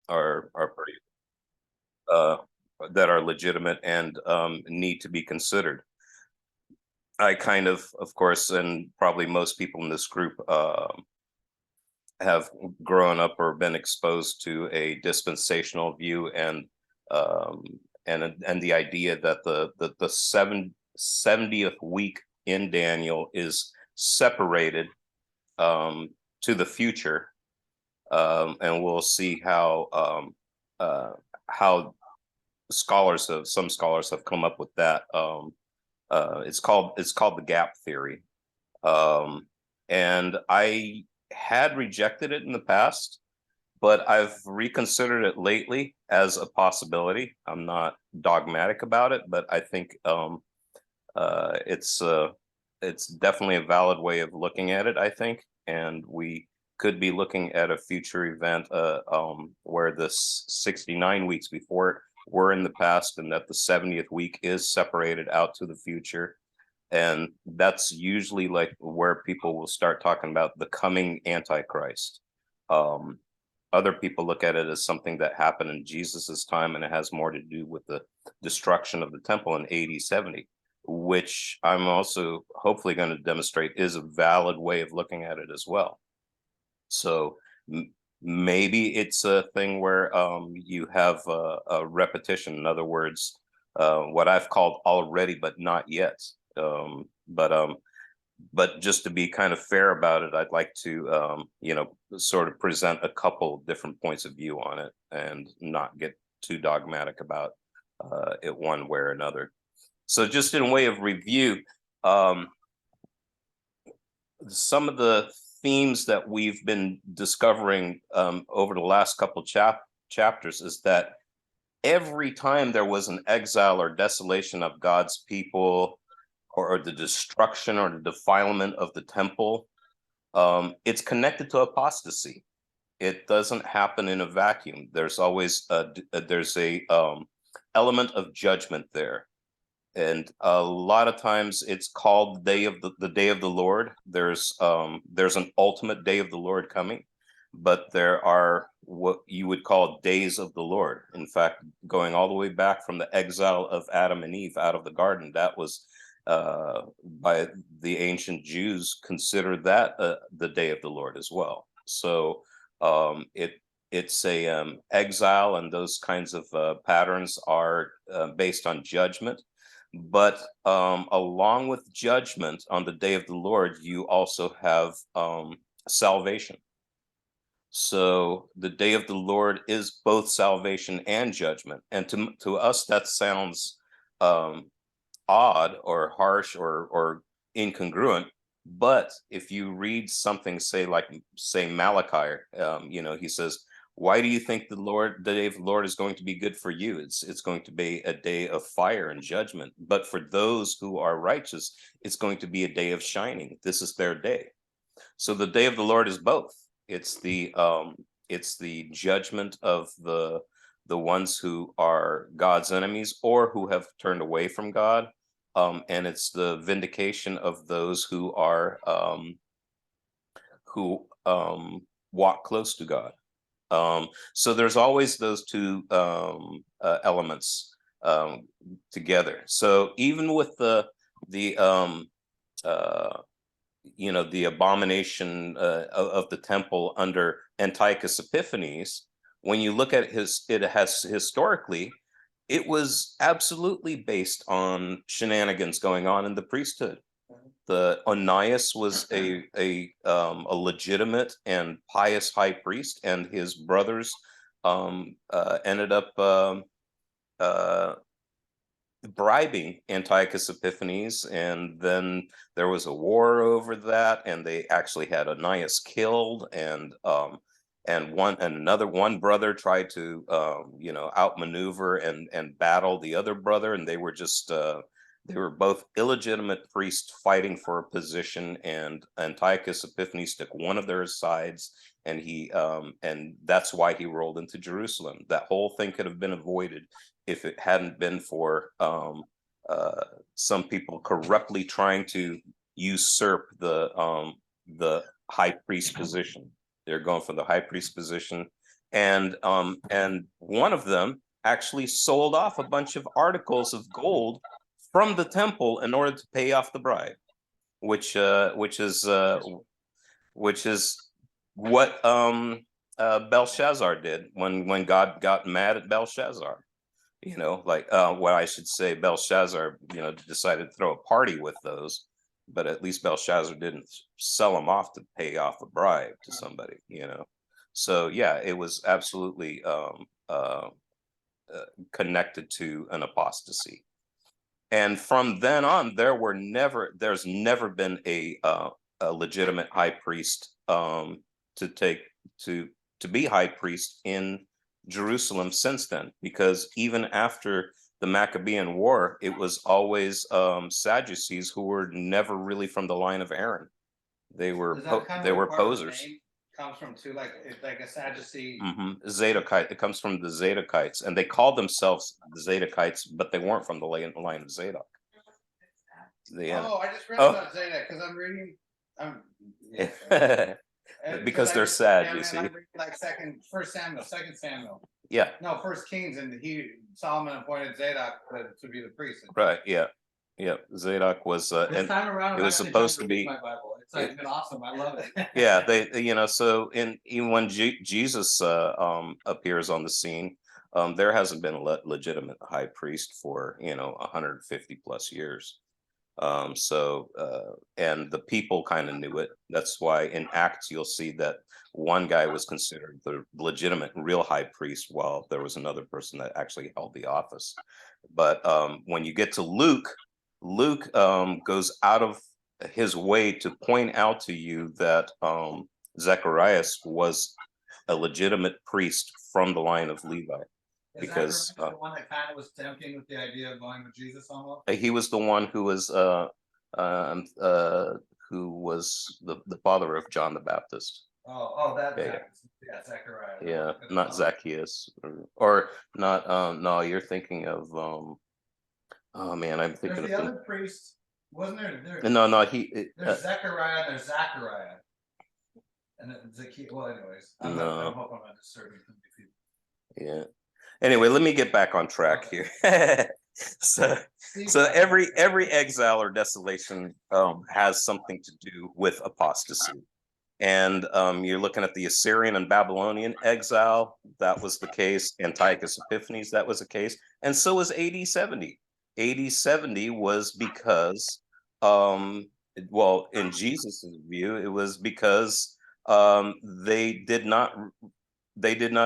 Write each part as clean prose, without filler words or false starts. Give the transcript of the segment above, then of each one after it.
are pretty uh, that are legitimate and need to be considered. I kind of course, and probably most people in this group have grown up or been exposed to a dispensational view um, and the idea that the 70th week in Daniel is separated to the future, and we'll see how some scholars have come up with that. It's called the gap theory, and I had rejected it in the past, but I've reconsidered it lately as a possibility. I'm not dogmatic about it, but I think uh, it's uh, it's definitely a valid way of looking at it, I think, and we could be looking at a future event where the 69 weeks before it were in the past, and that the 70th week is separated out to the future. And that's usually like where people will start talking about the coming Antichrist. Um, Other people look at it as something that happened in Jesus's time, and it has more to do with the destruction of the temple in AD 70, which I'm also hopefully going to demonstrate is a valid way of looking at it as well. So maybe it's a thing where you have a repetition. In other words, what I've called already but not yet. But just to be kind of fair about it, I'd like to sort of present a couple different points of view on it and not get too dogmatic about it one way or another. So just in way of review, um, some of the themes that we've been discovering over the last couple chapters is that every time there was an exile or desolation of God's people, or the destruction or the defilement of the temple, it's connected to apostasy. It doesn't happen in a vacuum. There's always there's a element of judgment there, and a lot of times it's called the day of the Lord. There's an ultimate day of the Lord coming, but there are what you would call days of the Lord. In fact, going all the way back from the exile of Adam and Eve out of the garden, that was by the ancient Jews considered that the day of the Lord as well. So it's a exile, and those kinds of patterns are based on judgment. But along with judgment on the day of the Lord, you also have salvation. So the day of the Lord is both salvation and judgment. And to us, that sounds um, odd or harsh or incongruent. But if you read something, say Malachi, he says, "Why do you think the day of the Lord is going to be good for you? It's going to be a day of fire and judgment. But for those who are righteous, it's going to be a day of shining. This is their day." So the day of the Lord is both. It's the judgment of the ones who are God's enemies or who have turned away from God, and it's the vindication of those who walk close to God. So there's always those two elements together. So even with the uh, the abomination of the temple under Antiochus Epiphanes, when you look at it has historically, it was absolutely based on shenanigans going on in the priesthood. The Onias was a legitimate and pious high priest, and his brothers ended up uh, bribing Antiochus Epiphanes, and then there was a war over that, and they actually had Onias killed, and one brother tried to outmaneuver and battle the other brother, and they were both illegitimate priests fighting for a position, and Antiochus Epiphanes took one of their sides, and that's why he rolled into Jerusalem. That whole thing could have been avoided if it hadn't been for some people corruptly trying to usurp the high priest position. They're going for the high priest position, and one of them actually sold off a bunch of articles of gold from the temple in order to pay off the bribe, which is what Belshazzar did when God got mad at Belshazzar. You know, like what I should say, Belshazzar, you know, decided to throw a party with those, but at least Belshazzar didn't sell them off to pay off a bribe to somebody, you know. So yeah, it was absolutely connected to an apostasy. And from then on, there's never been a legitimate high priest to be high priest in Jerusalem since then, because even after the Maccabean War, it was always Sadducees who were never really from the line of Aaron. They were posers. Comes from too, like a Sadducee. Zadokite. It comes from the Zadokites, and they called themselves the Zadokites, but they weren't from the line of Zadok. I just read about Zadok because I'm reading. Because they're sad, you see. Like First Samuel, Second Samuel. Yeah. No, First Kings, and Solomon appointed Zadok to be the priest. Right. Yeah. Yeah. Zadok was. This time around, it was supposed to be. My Bible. It's been awesome. I love it. Yeah. So even when Jesus appears on the scene, there hasn't been a legitimate high priest for 150 plus years. And the people kind of knew it. That's why in Acts you'll see that one guy was considered the legitimate real high priest, while there was another person that actually held the office. But when you get to Luke goes out of his way to point out to you that Zacharias was a legitimate priest from the line of Levi. Because the one that kind of was tempting with the idea of going with Jesus almost. He was the one who was the father of John the Baptist. Zechariah. Yeah, not Zacchaeus or not. No, you're thinking of. Oh man, I'm thinking of the other priest. Wasn't there? No. There's Zechariah and there's Zachariah. And Zacchaeus. Well, anyways, I hope I'm not disturbing too many people. Yeah. Anyway, let me get back on track here. so every exile or desolation has something to do with apostasy. And you're looking at the Assyrian and Babylonian exile. That was the case. Antiochus Epiphanes, that was the case. And so was AD 70. AD 70 was because, in Jesus' view, it was because they did not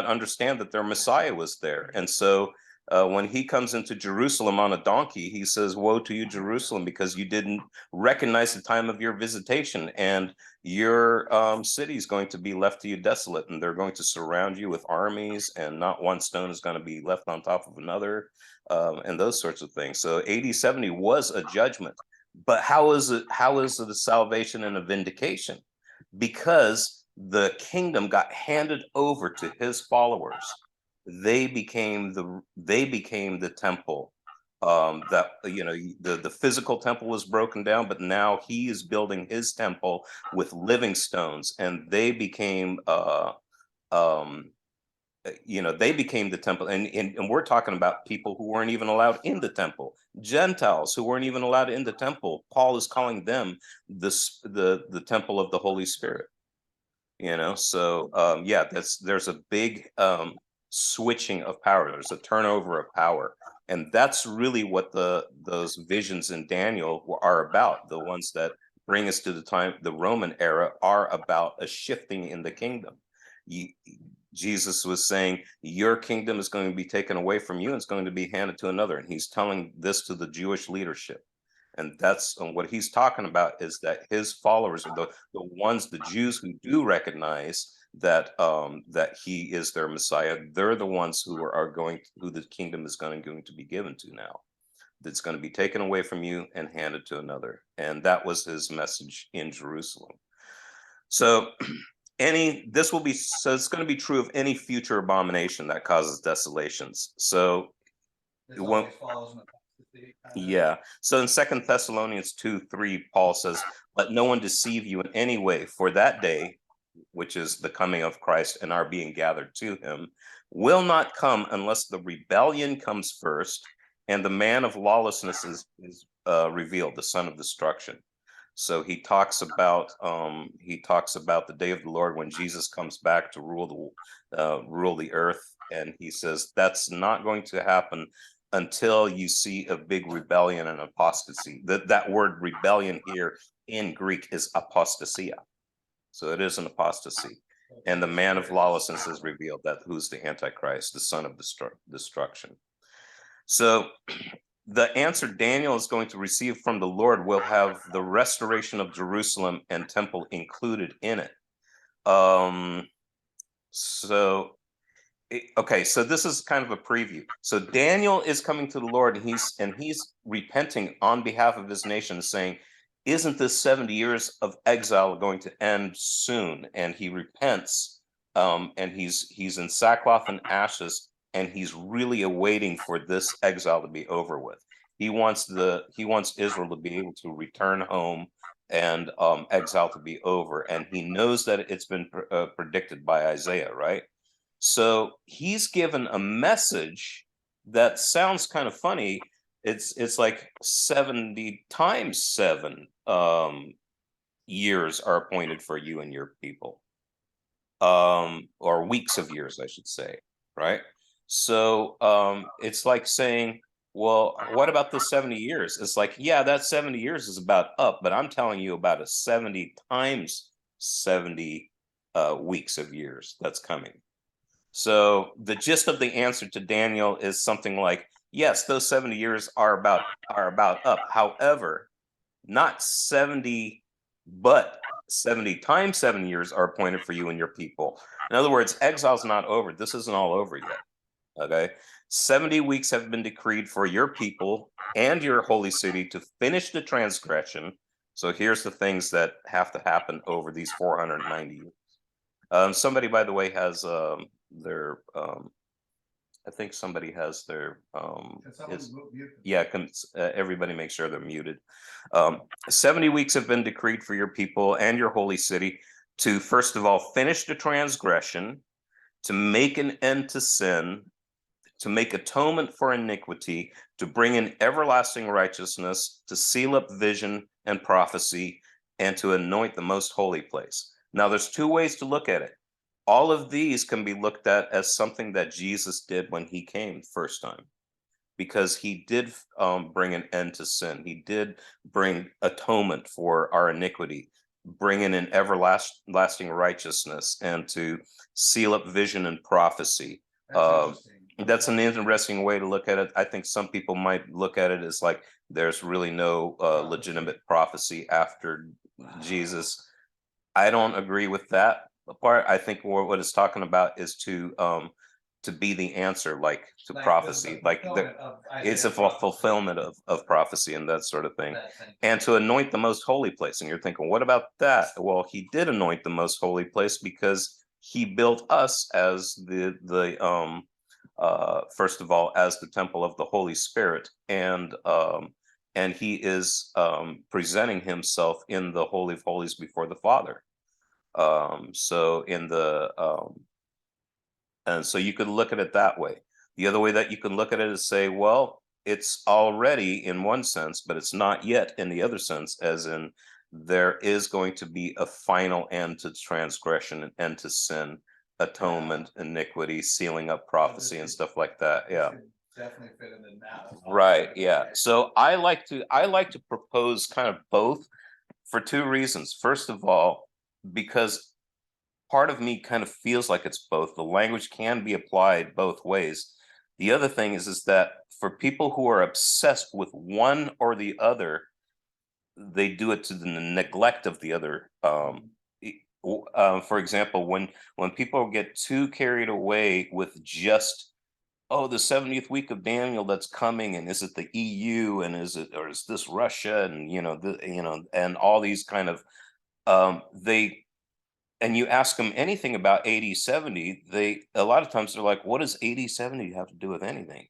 understand that their Messiah was there. And so when he comes into Jerusalem on a donkey, he says, "Woe to you, Jerusalem, because you didn't recognize the time of your visitation, and your city is going to be left to you desolate, and they're going to surround you with armies, and not one stone is going to be left on top of another," and those sorts of things. So AD 70 was a judgment. But how is it a salvation and a vindication? Because the kingdom got handed over to his followers. They became the temple. That the physical temple was broken down, but now he is building his temple with living stones, and they became they became the temple. And we're talking about people who weren't even allowed in the temple, Gentiles who weren't even allowed in the temple. Paul is calling them the temple of the Holy Spirit. So there's a big switching of power. There's a turnover of power, and that's really what those visions in Daniel are about. The ones that bring us to the Roman era are about a shifting in the kingdom. Jesus was saying, your kingdom is going to be taken away from you and it's going to be handed to another, and he's telling this to the Jewish leadership. And that's what he's talking about, is that his followers are the ones, the Jews who do recognize that he is their Messiah. They're the ones who who the kingdom is going to be given to now. That's going to be taken away from you and handed to another. And that was his message in Jerusalem. So it's going to be true of any future abomination that causes desolations. So it won't. Yeah. So in 2 Thessalonians 2:3, Paul says, "Let no one deceive you in any way, for that day which is the coming of Christ and our being gathered to him, will not come unless the rebellion comes first and the man of lawlessness is revealed, the son of destruction. So he talks about the day of the Lord when Jesus comes back to rule the earth, and he says that's not going to happen until you see a big rebellion and apostasy. That word rebellion here in Greek is apostasia. So it is an apostasy. And the man of lawlessness is revealed, that who's the Antichrist, the son of destruction. So the answer Daniel is going to receive from the Lord will have the restoration of Jerusalem and temple included in it. Okay, so this is kind of a preview. So Daniel is coming to the Lord, and he's repenting on behalf of his nation, saying, isn't this 70 years of exile going to end soon? And he repents, and he's in sackcloth and ashes, and he's really awaiting for this exile to be over with. He wants Israel to be able to return home and exile to be over. And he knows that it's been predicted by Isaiah, right? So he's given a message that sounds kind of funny. It's like 70 times 7 years are appointed for you and your people, or weeks of years, I should say, right? So it's like saying, well, what about the 70 years? It's like, yeah, that 70 years is about up, but I'm telling you about a 70 times 70 weeks of years that's coming. So the gist of the answer to Daniel is something like, yes, those 70 years are about up. However, not 70, but 70 times 7 years are appointed for you and your people. In other words, exile's not over. This isn't all over yet. Okay. 70 weeks have been decreed for your people and your holy city to finish the transgression. So here's the things that have to happen over these 490 years. Somebody, by the way, has their I think somebody has their yeah, everybody make sure they're muted. 70 weeks have been decreed for your people and your holy city to, first of all, finish the transgression, to make an end to sin, to make atonement for iniquity, to bring in everlasting righteousness, to seal up vision and prophecy, and to anoint the most holy place. Now, there's two ways to look at it. All of these can be looked at as something that Jesus did when he came first time, because he did bring an end to sin. He did bring atonement for our iniquity, bring in an everlasting righteousness, and to seal up vision and prophecy. That's an interesting way to look at it. I think some people might look at it as like there's really no legitimate prophecy after Jesus. I don't agree with that part. I think what it's talking about is to be the answer, like to prophecy, like it's a fulfillment of prophecy and that sort of thing, and to anoint the most holy place. And you're thinking, what about that? Well, he did anoint the most holy place because he built us as the first of all, as the temple of the Holy Spirit, and he is presenting himself in the Holy of Holies before the Father. So in the and so you could look at it that way. The other way that you can look at it is say, well, it's already in one sense, but it's not yet in the other sense, as in there is going to be a final end to transgression, an end to sin, atonement, iniquity, sealing up prophecy, and stuff like that. Yeah, definitely fit in the now. Right. Yeah. So I like to propose kind of both for two reasons. First of all, because part of me kind of feels like it's both. The language can be applied both ways. The other thing is that for people who are obsessed with one or the other, they do it to the neglect of the other. For example, when people get too carried away with just, oh, the 70th week of Daniel that's coming, and is it the EU, and is this Russia, and and all these kind of and you ask them anything about AD 70, a lot of times they're like, what does AD 70 have to do with anything?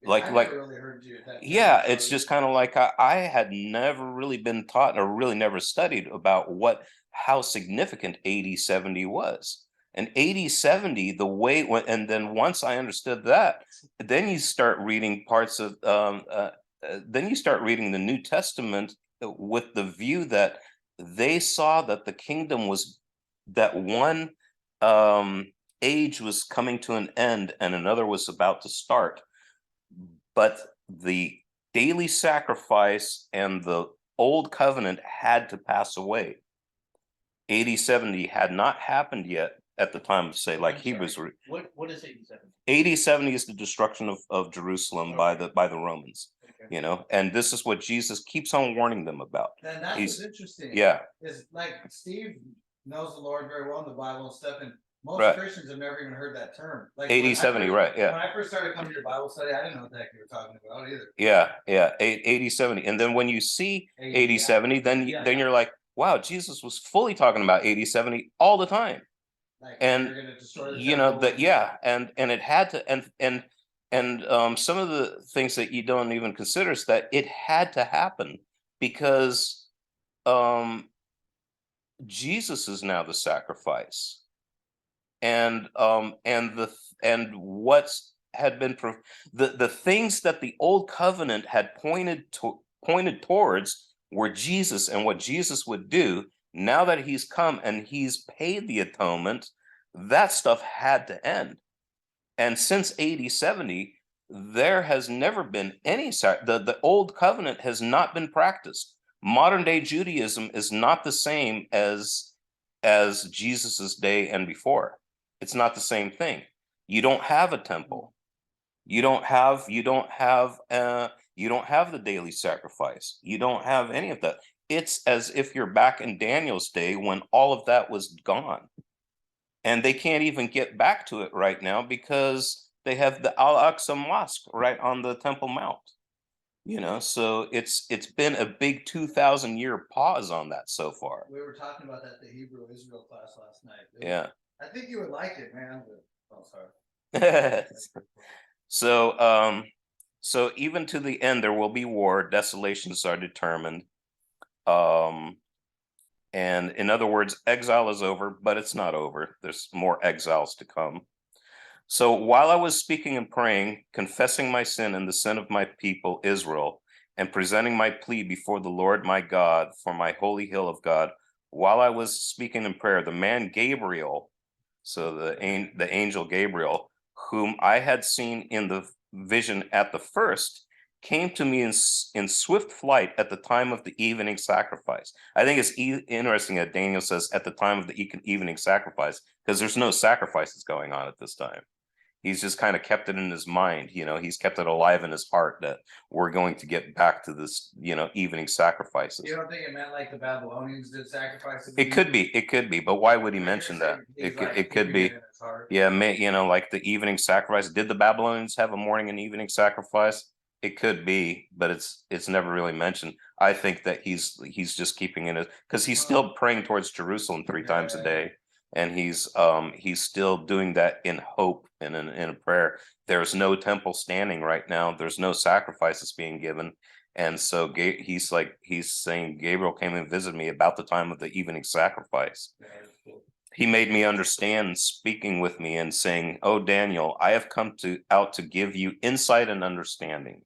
I never really heard you. Yeah, it's just kind of like I had never really been taught or really never studied about what how significant AD 70 was. And AD 70, the way and then once I understood that, then you start reading parts of then you start reading the New Testament with the view that they saw that the kingdom was that one age was coming to an end and another was about to start. But the daily sacrifice and the old covenant had to pass away. AD 70 had not happened yet at the time of, say, like Hebrews. What is 87? AD 70 is the destruction of Jerusalem by the Romans, you know, and this is what Jesus keeps on warning them about. And that's what's interesting. Yeah. Is like Steve knows the Lord very well in the Bible and stuff, and most Right. Christians have never even heard that term. Like AD 70, right? Yeah. When I first started coming to your Bible study, I didn't know what the heck you were talking about either. Yeah, yeah. AD 70, and then when you see AD 70, then you're like, wow, Jesus was fully talking about AD 70 all the time. Like, And you're gonna destroy the you know temple that, yeah, and it had to, and some of the things that you don't even consider is that it had to happen because Jesus is now the sacrifice, and what's had been the things that the old covenant had pointed towards were Jesus and what Jesus would do. Now that he's come and he's paid the atonement, that stuff had to end. And since AD 70, there has never been any the old covenant has not been practiced. Modern day Judaism is not the same as Jesus's day and before. It's not the same thing. You don't have a temple. You don't have the daily sacrifice. You don't have any of that. It's as if you're back in Daniel's day when all of that was gone. And they can't even get back to it right now because they have the Al-Aqsa Mosque right on the Temple Mount. You know, so it's been a big 2,000-year pause on that so far. We were talking about that the Hebrew Israel class last night. Yeah. I think you would like it, man. Oh, sorry. So even to the end there will be war, desolations are determined. And in other words, exile is over, but it's not over. There's more exiles to come. So while I was speaking and praying, confessing my sin and the sin of my people Israel, and presenting my plea before the Lord my God for my holy hill of God, while I was speaking in prayer, the man Gabriel, so the angel Gabriel, whom I had seen in the vision at the first, came to me in swift flight at the time of the evening sacrifice. I think it's interesting that Daniel says at the time of the evening sacrifice, because there's no sacrifices going on at this time. He's just kind of kept it in his mind, you know, he's kept it alive in his heart that we're going to get back to this, you know, evening sacrifices. You don't think it meant like the Babylonians did sacrifices? It could be, but why would he mention that? It could be, yeah, you know, like the evening sacrifice. Did the Babylonians have a morning and evening sacrifice? It could be, but it's never really mentioned. I think that he's just keeping it because he's still praying towards Jerusalem 3 times a day. And he's still doing that in hope and in a prayer. There's no temple standing right now. There's no sacrifices being given. And so he's saying, Gabriel came and visited me about the time of the evening sacrifice. He made me understand, speaking with me and saying, "Oh, Daniel, I have come out to give you insight and understanding.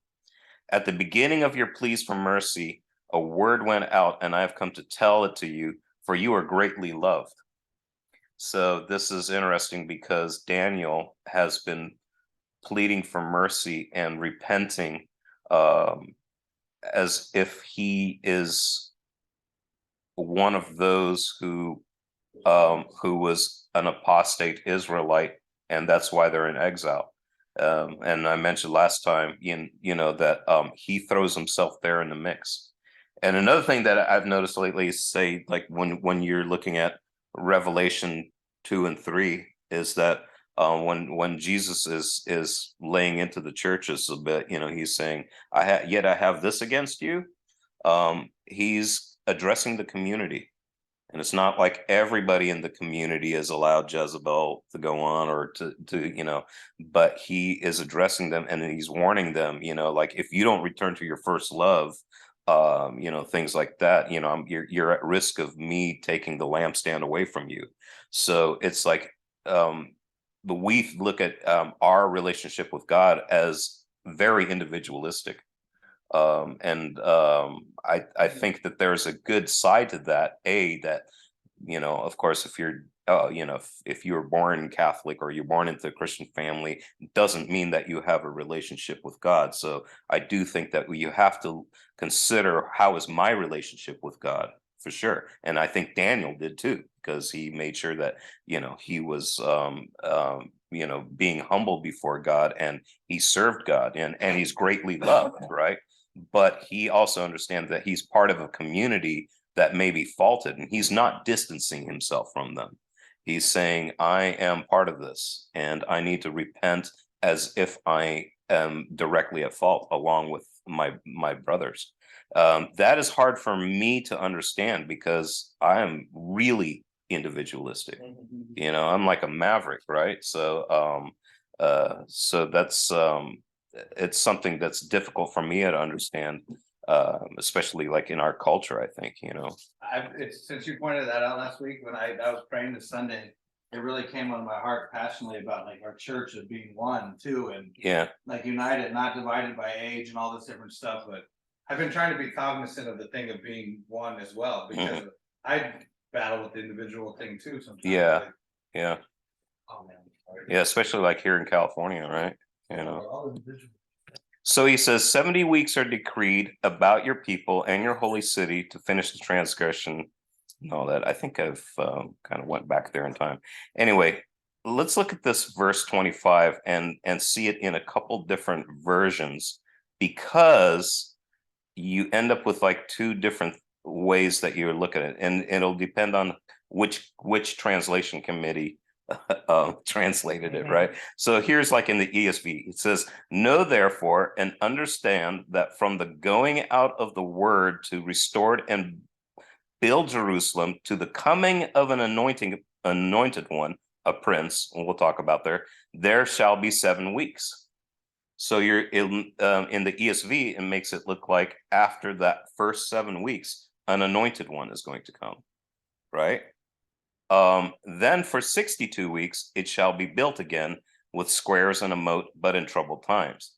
At the beginning of your pleas for mercy, a word went out, and I have come to tell it to you, for you are greatly loved." So this is interesting because Daniel has been pleading for mercy and repenting as if he is one of those who was an apostate Israelite, and that's why they're in exile. And I mentioned last time, you know, that he throws himself there in the mix. And another thing that I've noticed lately is, say, like when you're looking at Revelation 2 and 3, is that when Jesus is laying into the churches a bit, you know, he's saying, yet I have this against you. He's addressing the community. And it's not like everybody in the community is allowed Jezebel to go on or to you know, but he is addressing them and he's warning them, you know, like, if you don't return to your first love, you know, things like that. You know, you're at risk of me taking the lampstand away from you. So it's like, but we look at our relationship with God as very individualistic. I think that there's a good side to that. That, you know, of course, if you're you know, if you were born Catholic or you're born into a Christian family, doesn't mean that you have a relationship with God. So I do think that you have to consider, how is my relationship with God, for sure. And I think Daniel did too, because he made sure that, you know, he was you know, being humble before God, and he served God, and he's greatly loved, right? But he also understands that he's part of a community that may be faulted, and he's not distancing himself from them. He's saying, I am part of this, and I need to repent as if I am directly at fault along with my brothers. That is hard for me to understand, because I am really individualistic. You know, I'm like a maverick, right? So that's it's something that's difficult for me to understand, especially like in our culture, I think, you know. It's, since you pointed that out last week when I was praying this Sunday, it really came on my heart passionately about like our church as being one too, and Yeah. like united, not divided by age and all this different stuff. But I've been trying to be cognizant of the thing of being one as well, because I battle with the individual thing too sometimes. Yeah. Like, Yeah. oh man. Yeah, especially like here in California, right? You know. We're all individual. So he says, 70 weeks are decreed about your people and your holy city to finish the transgression and all that. I think I've kind of went back there in time. Anyway, let's look at this verse 25 and see it in a couple different versions, because you end up with like two different ways that you look at it, and it'll depend on which translation committee translated it, right? So here's like in the ESV, it says, know therefore and understand that from the going out of the word to restore and build Jerusalem to the coming of an anointed one, a prince, and we'll talk about there shall be 7 weeks. So you're in the ESV, it makes it look like after that first 7 weeks, an anointed one is going to come, right? Then for 62 weeks, it shall be built again with squares and a moat, but in troubled times.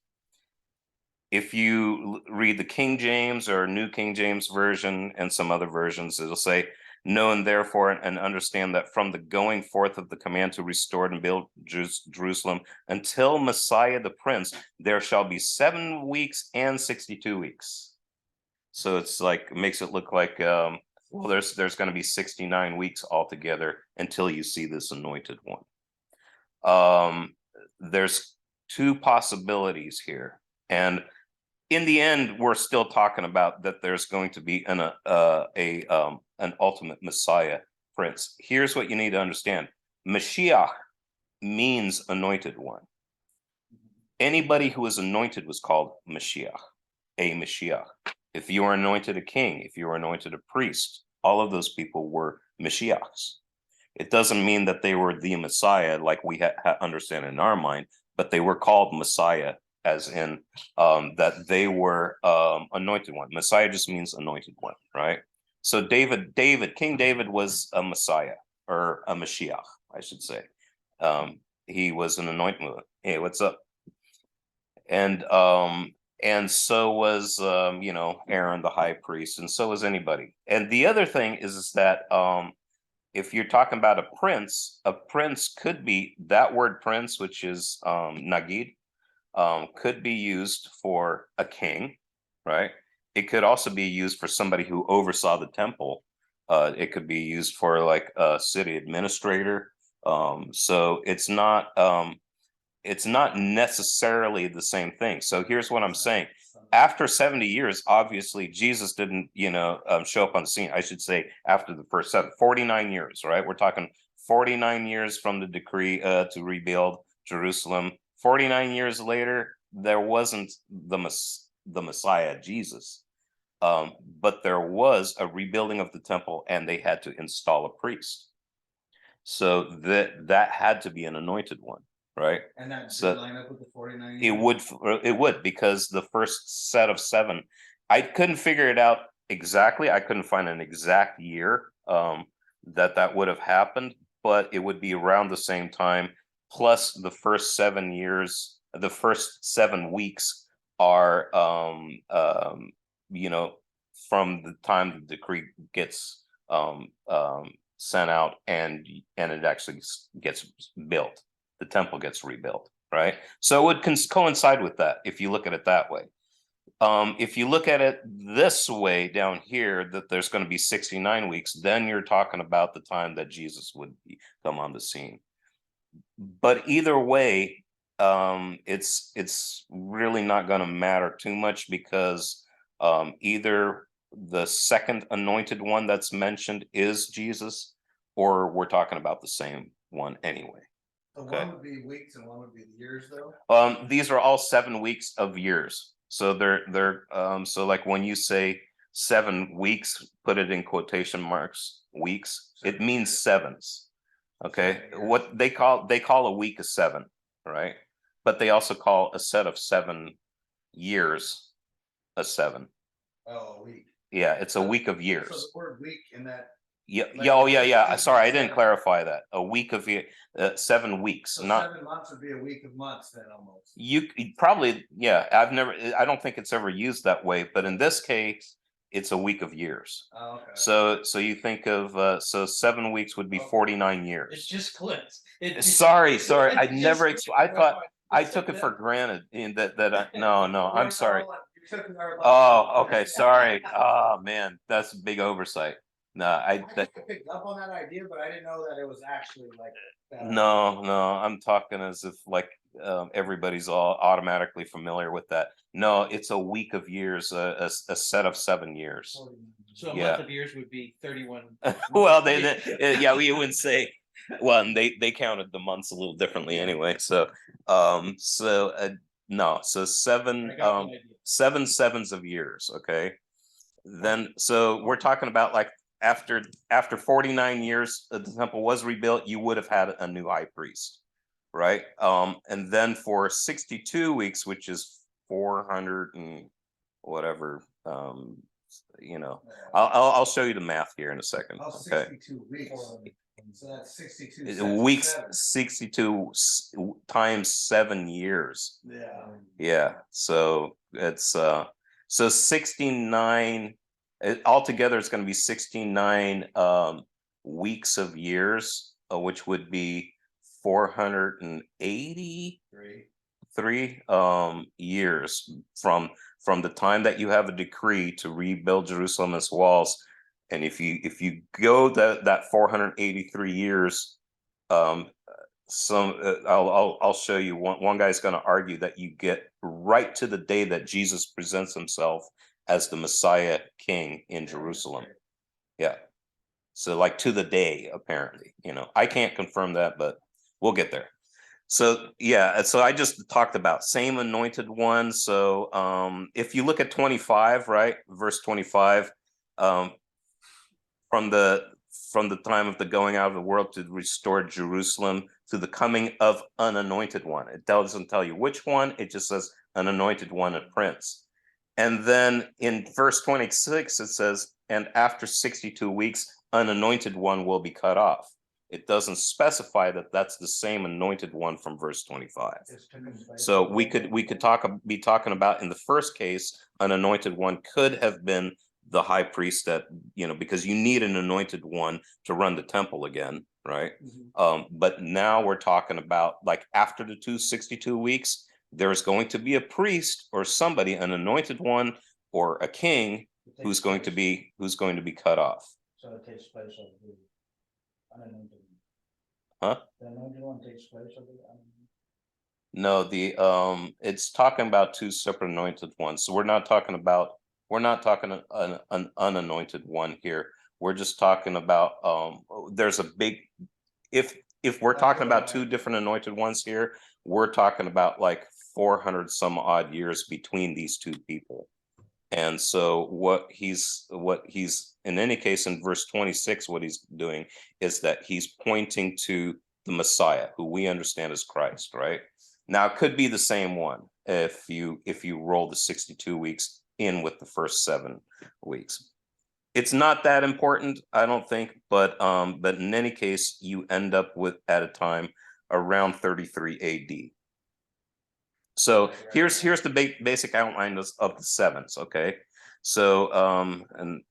If you read the King James or New King James Version and some other versions, it'll say, know and therefore and understand that from the going forth of the command to restore and build Jerusalem until Messiah the Prince, there shall be 7 weeks and 62 weeks. So it's like, it makes it look like, well, there's going to be 69 weeks altogether until you see this anointed one. There's two possibilities here, and in the end, we're still talking about that there's going to be an ultimate Messiah prince. Here's what you need to understand: Mashiach means anointed one. Anybody who was anointed was called Mashiach, a Mashiach. If you were anointed a king, if you were anointed a priest, all of those people were Mashiachs. It doesn't mean that they were the Messiah like we understand in our mind, but they were called Messiah, as in that they were anointed one. Messiah just means anointed one, right? So King David was a Messiah, or a Mashiach, I should say. He was an anointed one. Hey, what's up? And so was you know, Aaron the high priest, and so was anybody. And the other thing is that if you're talking about a prince could be, that word prince, which is Nagid, could be used for a king, right? It could also be used for somebody who oversaw the temple. It could be used for like a city administrator. So it's not necessarily the same thing. So here's what I'm saying. After 70 years, obviously Jesus didn't, you know, show up on the scene. I should say after the first 49 years, right? We're talking 49 years from the decree to rebuild Jerusalem. 49 years later, there wasn't the Messiah, Jesus. But there was a rebuilding of the temple, and they had to install a priest. So that had to be an anointed one, right? And that So line up with the 49 it would, because the first set of 7 I couldn't figure it out exactly. I couldn't find an exact year that would have happened, but it would be around the same time. Plus, the first 7 years, the first 7 weeks are you know, from the time the decree gets sent out and it actually gets built. The temple gets rebuilt, right? So it would coincide with that if you look at it that way. If you look at it this way down here, that there's going to be 69 weeks, then you're talking about the time that Jesus would come on the scene. But either way, it's really not going to matter too much, because either the second anointed one that's mentioned is Jesus, or we're talking about the same one anyway. So Okay. one would be weeks and one would be years, though. These are all 7 weeks of years. So they're so like when you say 7 weeks, put it in quotation marks, weeks, it means sevens. Okay, what they call a week of 7, right? But they also call a set of 7 years a 7. Oh, a week. Yeah, it's a week of So years. the word week in that. Yeah, like, yeah, oh yeah. it's Sorry, I didn't 7. clarify that. A week of 7 weeks, So not 7 months would be a week of months then almost. you probably, yeah. I don't think it's ever used that way, but in this case, it's a week of years. Oh, okay. So you think of so 7 weeks would be 49 It years. just clicked. Sorry, I it never. just I clicked. thought I It's took it like for that. granted in that. No, I'm sorry. You took our- Oh, okay, sorry. Oh man, that's a big oversight. No, I just picked up on that idea, but I didn't know that it was actually like that. no, I'm talking as if like everybody's all automatically familiar with that. No, it's a week of years, a set of 7 years. So a Yeah. month of years would be 31. Well, yeah, we wouldn't say. Well, and they counted the months a little differently anyway. So, no, so I 7 got the idea. 7 sevens of years. Okay, then so we're talking about like after 49 years the temple was rebuilt, you would have had a new high priest, right? And then for 62 weeks, which is 400 and whatever, I'll show you the math here in a second. Oh, Okay, 62 weeks. So that's 62 sets It's of weeks, 7. 62 times 7 years. Yeah. Yeah, so it's so 69 altogether it's going to be 69 weeks of years, which would be 483 years from the time that you have a decree to rebuild Jerusalem and its walls. And if you go that 483 years, I'll show you. One guy's going to argue that you get right to the day that Jesus presents himself as the Messiah King in Jerusalem. Yeah, so like to the day, apparently. I can't confirm that, but we'll get there. So yeah, so I just talked about same anointed one. So if you look at 25, right, verse 25, from the time of the going out of the world to restore Jerusalem to the coming of an anointed one. It doesn't tell you which one, it just says an anointed one, a prince. And then in verse 26, it says, and after 62 weeks, an anointed one will be cut off. It doesn't specify that that's the same anointed one from verse 25. So we could be talking about, in the first case, an anointed one could have been the high priest that, because you need an anointed one to run the temple again, right? But now we're talking about like after the 262 weeks, there's going to be a priest or somebody, an anointed one or a king who's going to be cut off. So it takes place of the unanointed one. Huh? The anointed one takes place of the No, it's talking about 2 separate anointed ones. So we're not talking an unanointed one here. We're just talking about there's a big, if we're talking about 2 different anointed ones here, we're talking about like 400 some odd years between these 2 people. And so what he's in any case in verse 26, what he's doing is that he's pointing to the Messiah, who we understand as Christ, right? Now it could be the same one if you roll the 62 weeks in with the first 7 weeks. It's not that important, I don't think, but in any case, you end up with at a time around 33 AD. So here's the basic outline of the sevens, okay? So and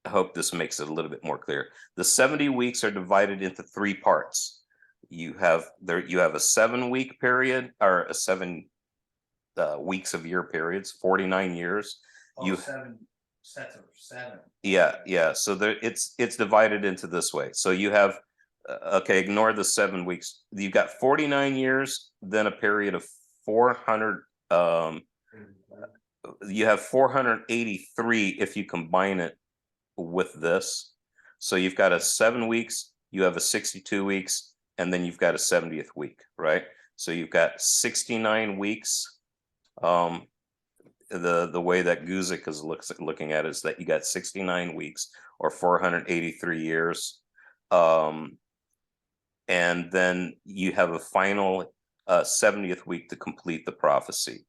I hope this makes it a little bit more clear. The 70 weeks are divided into 3 parts. You have a 7-week period, or a 7 weeks of year periods, 49 years. Oh, 7 sets of 7. Yeah. So it's divided into this way. So you have okay, ignore the 7 weeks. You've got 49 years, then a period of 400. You have 483 if you combine it with this. So you've got a 7 weeks, you have a 62 weeks, and then you've got a 70th week, right? So you've got 69 weeks. The way that Guzik is looking at it is that you got 69 weeks or 483 years. And then you have a final 70th week to complete the prophecy.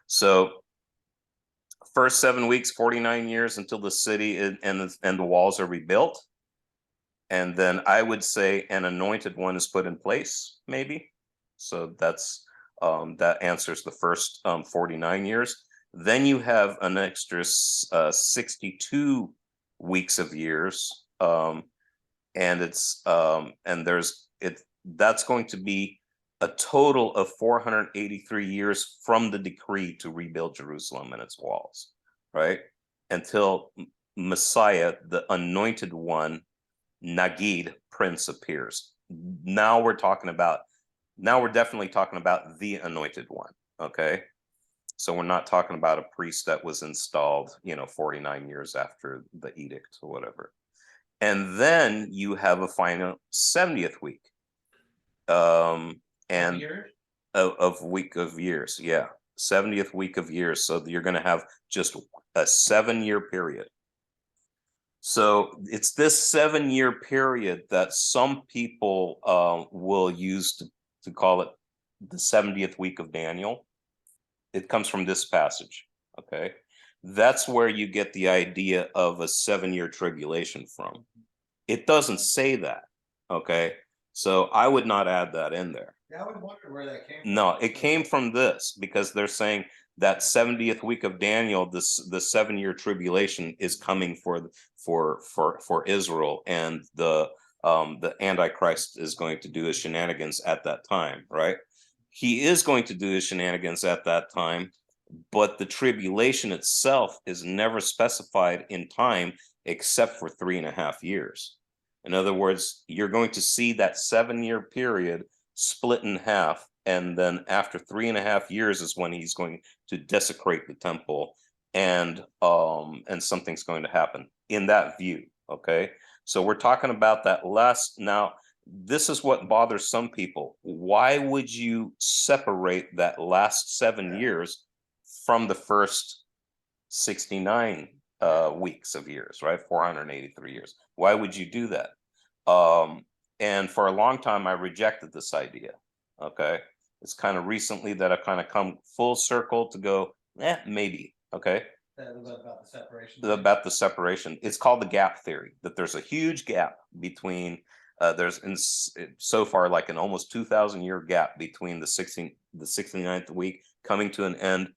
So first 7 weeks, 49 years until the city and the walls are rebuilt. And then I would say an anointed one is put in place, maybe. So that's that answers the first 49 years. Then you have an extra 62 weeks of years, and that's going to be a total of 483 years from the decree to rebuild Jerusalem and its walls, right? Until Messiah, the anointed one, Nagid, Prince, appears. Now we're definitely talking about the anointed one, okay? So we're not talking about a priest that was installed, 49 years after the edict or whatever. And then you have a final 70th week. And Years? of week of years, yeah. 70th week of years. So you're going to have just a 7-year period. So it's this 7-year period that some people will use to call it the 70th week of Daniel. It comes from this passage, okay? That's where you get the idea of a 7-year tribulation from. It doesn't say that, okay? So I would not add that in there. Yeah, I would wonder where that came from. No, it came from this because they're saying that 70th week of Daniel, the 7-year tribulation is coming for Israel, and the Antichrist is going to do his shenanigans at that time, right? He is going to do his shenanigans at that time, but the tribulation itself is never specified in time except for 3.5 years. In other words, you're going to see that 7-year period split in half, and then after 3.5 years is when he's going to desecrate the temple, and something's going to happen in that view, okay? So we're talking about that last. Now, this is what bothers some people. Why would you separate that last 7 years from the first 69 weeks of years, right? 483 years. Why would you do that? And for a long time, I rejected this idea, okay? It's kind of recently that I've kind of come full circle to go, maybe, okay? About the separation. About the separation. It's called the gap theory, that there's a huge gap between so far like an almost 2,000-year gap between the 69th week coming to an end,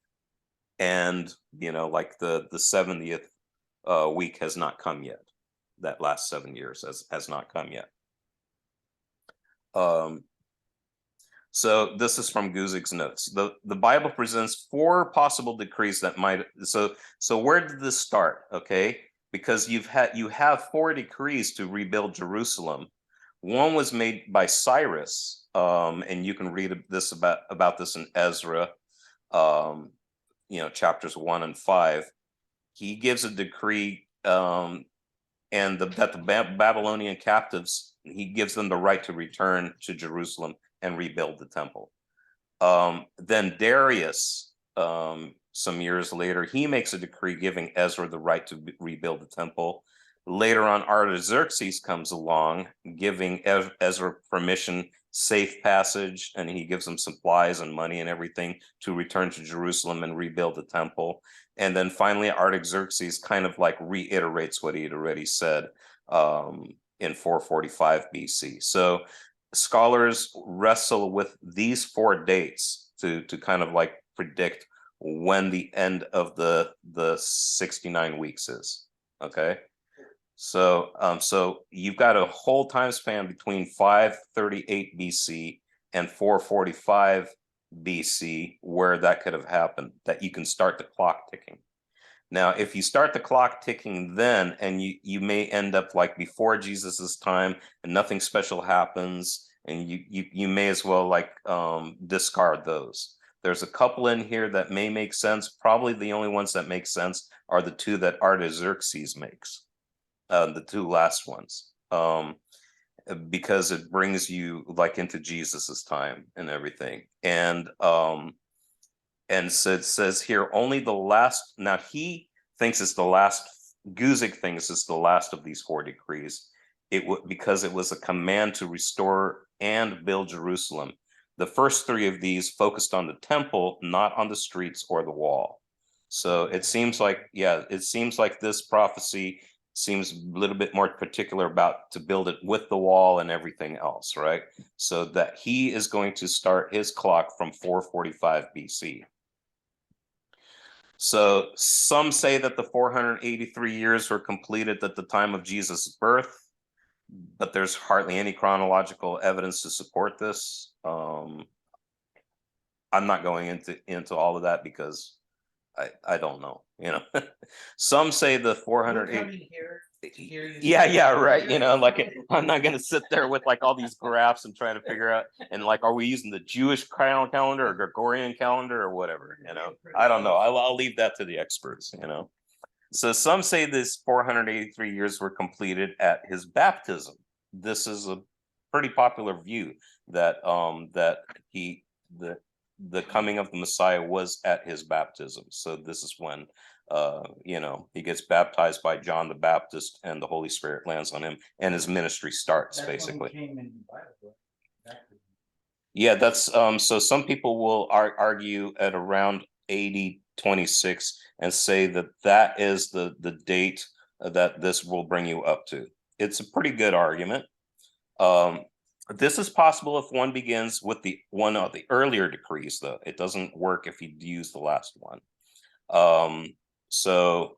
and like the 70th week has not come yet. That last 7 years has not come yet. So this is from Guzik's notes. The Bible presents 4 possible decrees that might. So where did this start? Okay, because you have 4 decrees to rebuild Jerusalem. One was made by Cyrus, and you can read this about this in Ezra, chapters 1 and 5. He gives a decree, that the Babylonian captives, he gives them the right to return to Jerusalem and rebuild the temple. Then Darius, some years later, he makes a decree giving Ezra the right to rebuild the temple. Later on, Artaxerxes comes along, giving Ezra permission, safe passage, and he gives him supplies and money and everything to return to Jerusalem and rebuild the temple. And then finally, Artaxerxes kind of like reiterates what he had already said in 445 BC. So scholars wrestle with these 4 dates to kind of like predict when the end of the 69 weeks is. Okay. So so you've got a whole time span between 538 BC and 445 BC where that could have happened, that you can start the clock ticking. Now, if you start the clock ticking then, and you may end up like before Jesus's time and nothing special happens, and you may as well like discard those. There's a couple in here that may make sense. Probably the only ones that make sense are the 2 that Artaxerxes makes. The 2 last ones, because it brings you like into Jesus's time and everything. And so it says here only the last. Now he thinks it's the last. Guzik thinks it's the last of these 4 decrees. Because it was a command to restore and build Jerusalem. The first 3 of these focused on the temple, not on the streets or the wall. So it seems like, yeah, it seems like this prophecy seems a little bit more particular about to build it with the wall and everything else, right? So that he is going to start his clock from 445 BC. So some say that the 483 years were completed at the time of Jesus' birth, but there's hardly any chronological evidence to support this. I'm not going into all of that because I don't know, you know. Some say the 480. Yeah, right. You know, like I'm not gonna sit there with like all these graphs and trying to figure out, and like, are we using the Jewish calendar or Gregorian calendar or whatever? You know, I don't know. I'll leave that to the experts. You know. So some say this 483 years were completed at his baptism. This is a pretty popular view that that the coming of the Messiah was at his baptism. So this is when you know, he gets baptized by John the Baptist and the Holy Spirit lands on him and his ministry starts. That's basically. Yeah, that's so some people will argue at around 80-26 and say that that is the date that this will bring you up to. It's a pretty good argument. This is possible if one begins with the one of the earlier decrees, though. It doesn't work if you use the last one. So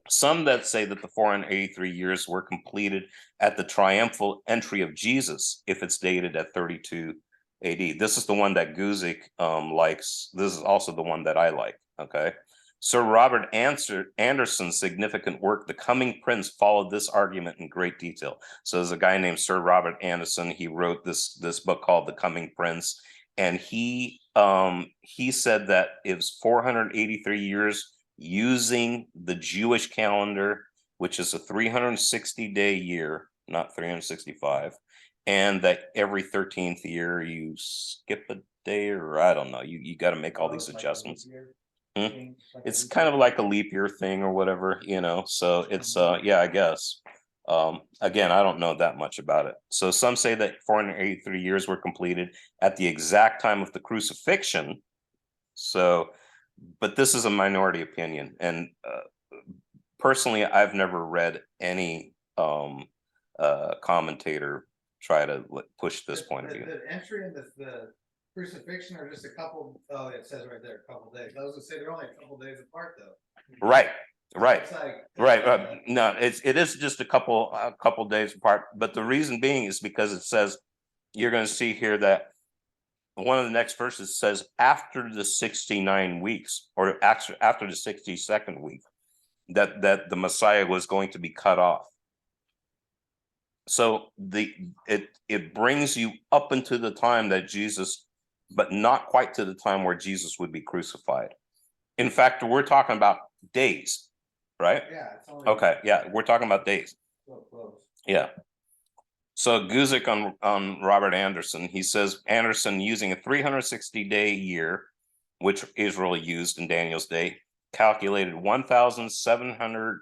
some that say that the 483 years were completed at the triumphal entry of Jesus, if it's dated at 32 AD. This is the one that Guzik likes. This is also the one that I like, okay? Sir Robert Anderson's significant work, The Coming Prince, followed this argument in great detail. So there's a guy named Sir Robert Anderson. He wrote this book called The Coming Prince, and he said that it was 483 years using the Jewish calendar, which is a 360-day year, not 365, and that every 13th year you skip a day, or I don't know, you got to make all these adjustments. It's kind of like a leap year thing or whatever, you know. So it's yeah, I guess. Again, I don't know that much about it. So some say that 483 years were completed at the exact time of the crucifixion. So, but this is a minority opinion, and personally, I've never read any commentator try to push this point of view. The entry in the crucifixion are just a couple. Oh, it says right there, a couple days. I was gonna say they're only a couple days apart, though. Right. Like, no, it is just a couple days apart, but the reason being is because it says, you're going to see here that one of the next verses says after the 69 weeks, or after the 62nd week, that the Messiah was going to be cut off. So it brings you up into the time that Jesus, but not quite to the time where Jesus would be crucified. In fact, we're talking about days, right? Yeah. It's only Okay, yeah, we're talking about days. so close. Yeah. So Guzik on Robert Anderson, he says Anderson, using a 360-day year, which Israel used in Daniel's day, calculated 1,700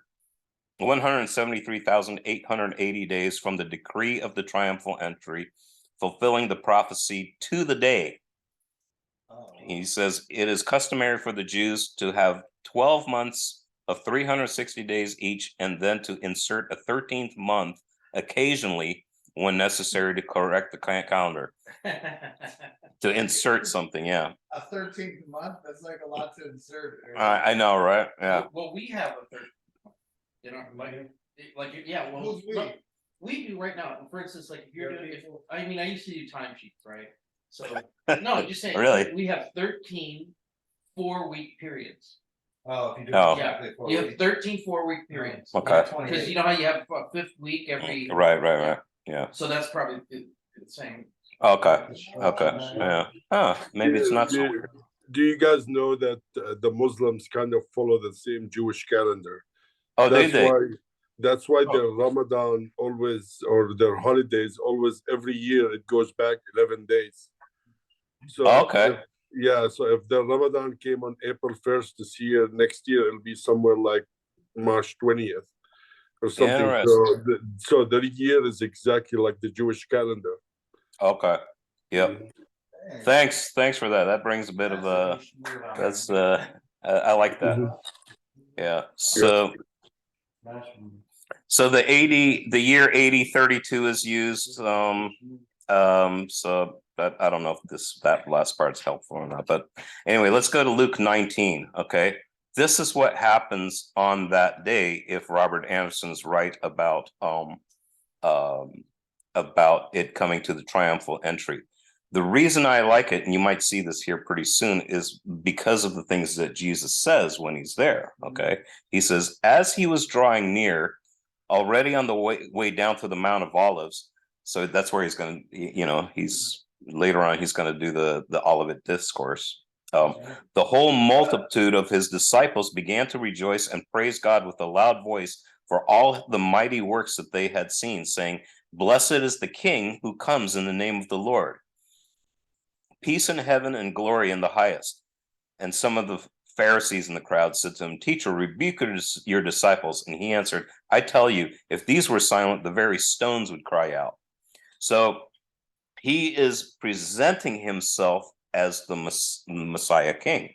173,880 days from the decree of the triumphal entry, fulfilling the prophecy to the day. Oh. He says it is customary for the Jews to have 12 months of 360 days each, and then to insert a 13th month occasionally when necessary to correct the calendar. To insert something, yeah. A 13th month, that's like a lot to insert. I know, right? Yeah. Well, we have a third, you know, yeah, well, Who's we? look, we do right now, for instance, like, if you're doing, I mean, I used to do timesheets, right? So, no, I'm just saying. Really? We have 13 4-week periods. Oh, if you do Oh. exactly 4 You have weeks. 13 4-week periods. Okay. Cause you know how you have a fifth week every, Right. Yeah. so that's probably the same. Okay. Yeah. Huh. Maybe it's not so do, weird. do you guys know that the Muslims kind of follow the same Jewish calendar? Oh, that's they? that's why their Ramadan always, or their holidays always, every year it goes back 11 days. So Okay. so if the Ramadan came on April 1st this year, next year it'll be somewhere like March 20th or something. Interesting. So the year is exactly like the Jewish calendar. Okay. Yep. Thanks for that. That brings a bit of a. That's I like that. Yeah. So the year 8032 is used. So I don't know if that last part's helpful or not, but anyway, let's go to Luke 19. Okay. This is what happens on that day if Robert Anderson's right about it coming to the triumphal entry. The reason I like it, and you might see this here pretty soon, is because of the things that Jesus says when he's there. Okay. He says, as he was drawing near, already on the way down to the Mount of Olives. So that's where he's going to, he's later on, he's going to do the Olivet discourse. The whole multitude of his disciples began to rejoice and praise God with a loud voice for all the mighty works that they had seen, saying, blessed is the King who comes in the name of the Lord. Peace in heaven and glory in the highest. And some of the Pharisees in the crowd said to him, teacher, rebuke your disciples. And he answered, I tell you, if these were silent, the very stones would cry out. So he is presenting himself as the Messiah King.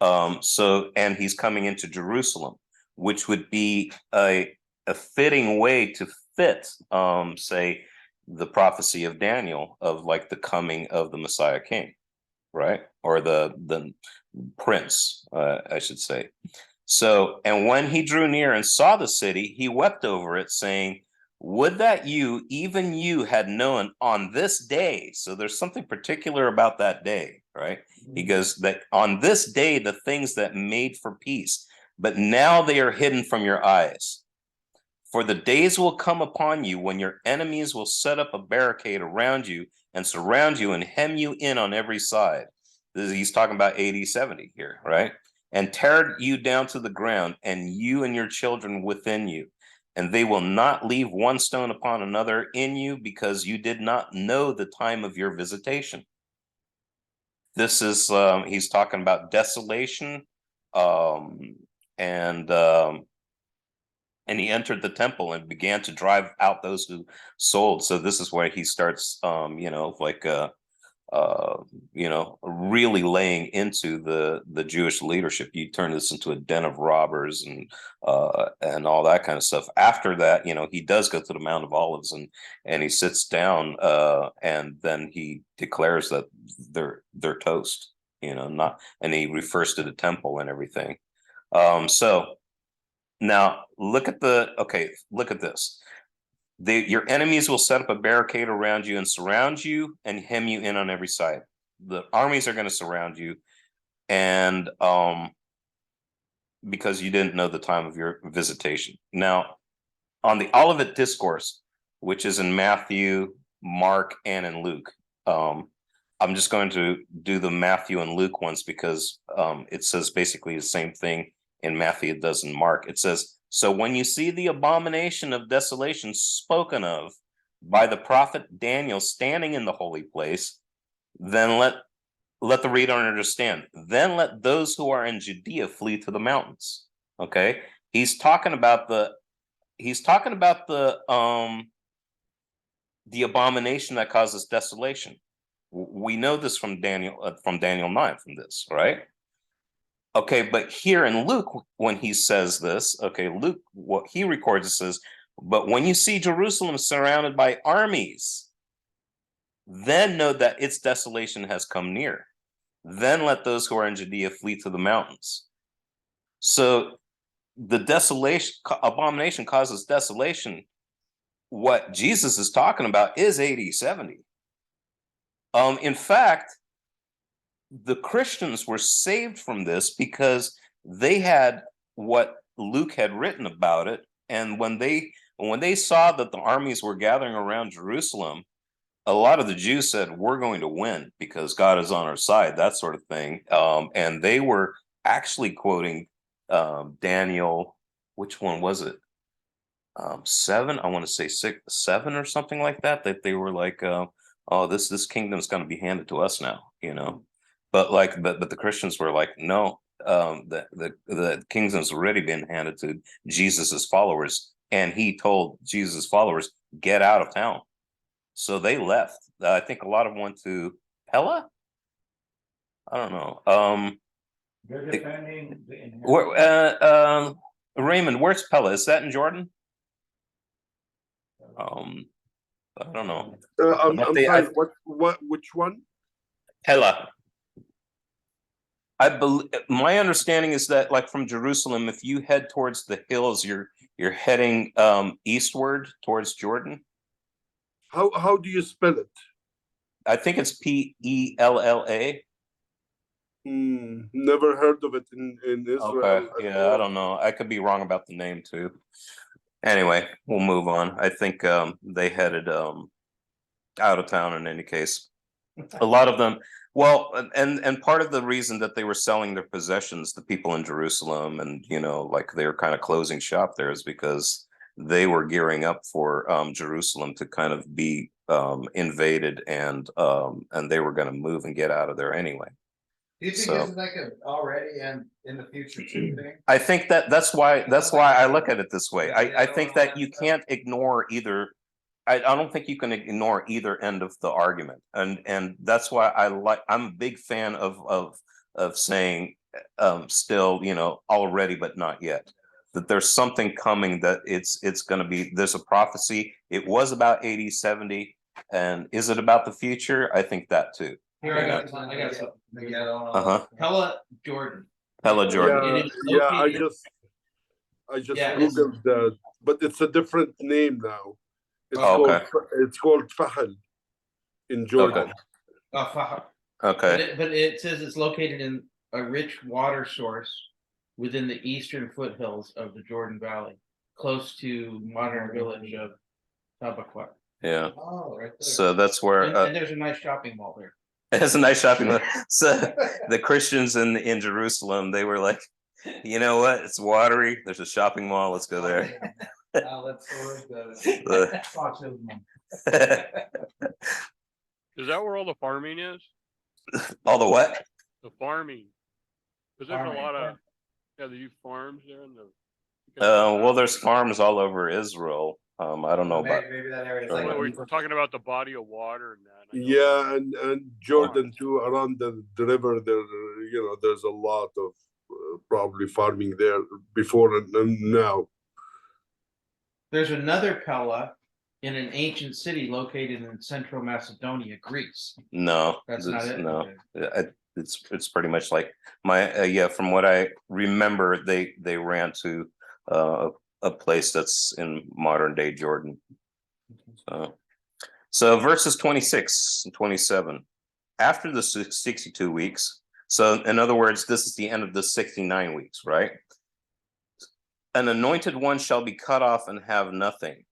And he's coming into Jerusalem, which would be a fitting way to fit, say, the prophecy of Daniel of like the coming of the Messiah King, right? Or the prince, I should say. So, and when he drew near and saw the city, he wept over it, saying, would that you, even you, had known on this day. So there's something particular about that day, right? He goes that on this day, the things that made for peace, but now they are hidden from your eyes. For the days will come upon you when your enemies will set up a barricade around you and surround you and hem you in on every side. He's talking about AD 70 here, right? And tear you down to the ground, and you and your children within you. And they will not leave one stone upon another in you, because you did not know the time of your visitation. This is, he's talking about desolation, and he entered the temple and began to drive out those who sold. So this is where he starts, really laying into the Jewish leadership. You turn this into a den of robbers and all that kind of stuff. After that, he does go to the Mount of Olives and he sits down, and then he declares that they're toast, and he refers to the temple and everything. So now look at this. Your enemies will set up a barricade around you and surround you and hem you in on every side. The armies are going to surround you, and because you didn't know the time of your visitation. Now, on the Olivet Discourse, which is in Matthew, Mark, and in Luke, I'm just going to do the Matthew and Luke ones because it says basically the same thing in Matthew it does in Mark. It says, so when you see the abomination of desolation spoken of by the prophet Daniel standing in the holy place, then let the reader understand. Then let those who are in Judea flee to the mountains. Okay. He's talking about the abomination that causes desolation. We know this from Daniel 9 from this, right? Okay, but here in Luke, when he says this, okay, Luke, what he records, it says, but when you see Jerusalem surrounded by armies, then know that its desolation has come near. Then let those who are in Judea flee to the mountains. So the abomination causes desolation. What Jesus is talking about is AD 70. In fact, the Christians were saved from this because they had what Luke had written about it. And when they saw that the armies were gathering around Jerusalem, a lot of the Jews said, we're going to win because God is on our side, that sort of thing. And they were actually quoting Daniel, which one was it? 7, I want to say 6, 7 or something like that, that they were like, oh, this kingdom is going to be handed to us now, you know. But the Christians were like, no, the kingdom's already been handed to Jesus's followers, and he told Jesus' followers, get out of town. So they left. I think a lot of them went to Pella. I don't know. They're defending the inheritance. Raymond, where's Pella? Is that in Jordan? I don't know. I'm But sorry, which one? Pella. My understanding is that, like, from Jerusalem, if you head towards the hills, you're heading eastward towards Jordan. How do you spell it? I think it's Pella. Never heard of it in Israel. Okay, yeah, I don't know. I could be wrong about the name too. Anyway, we'll move on. I think they headed out of town in any case. A lot of them, well, and part of the reason that they were selling their possessions, the people in Jerusalem, and you know, like they were kind of closing shop there, is because they were gearing up for Jerusalem to kind of be invaded, and they were going to move and get out of there anyway. Do you think So- this is like a already and in the future too thing? I think that's why I look at it this way. I think that you can't ignore either. I don't think you can ignore either end of the argument, and that's why I'm a big fan of saying still, you know, already but not yet, that there's something coming, that it's going to be, there's a prophecy. It was about 80, 70, and is it about the future? I think that too. Here, I got something. Uh-huh. Pella, Jordan. Pella, Jordan. It is Yeah, I located- just Yeah, it's- googled that, but it's a different name now. It's Oh, okay. called Fahal in Jordan. Oh, fuck. Okay. But it says it's located in a rich water source within the eastern foothills of the Jordan Valley, close to modern village of Tabaqua. Yeah. Oh, right there. So that's where And there's a nice shopping mall there. it's a nice shopping mall. So the Christians in Jerusalem, they were like, you know what? It's watery. There's a shopping mall. Let's go there. Now let's go with Fox Hills Mall. Is that where all the farming is? All the what? The farming? Cause there's Farming, a lot yeah. of, they use farms there in the. Well, there's farms all over Israel. I don't know about. Maybe that area is Well, Well, like. we're talking about the body of water and that. I know. Yeah, and Jordan too, around the river there, you know, there's a lot of probably farming there before and now. There's another Pella in an ancient city located in central Macedonia, Greece. No, That's not it? no. Okay. It's pretty much like my yeah. From what I remember, they ran to a place that's in modern day Jordan. So verses 26 and 27. After the 62 weeks, so in other words, this is the end of the 69 weeks, right? An anointed one shall be cut off and have nothing.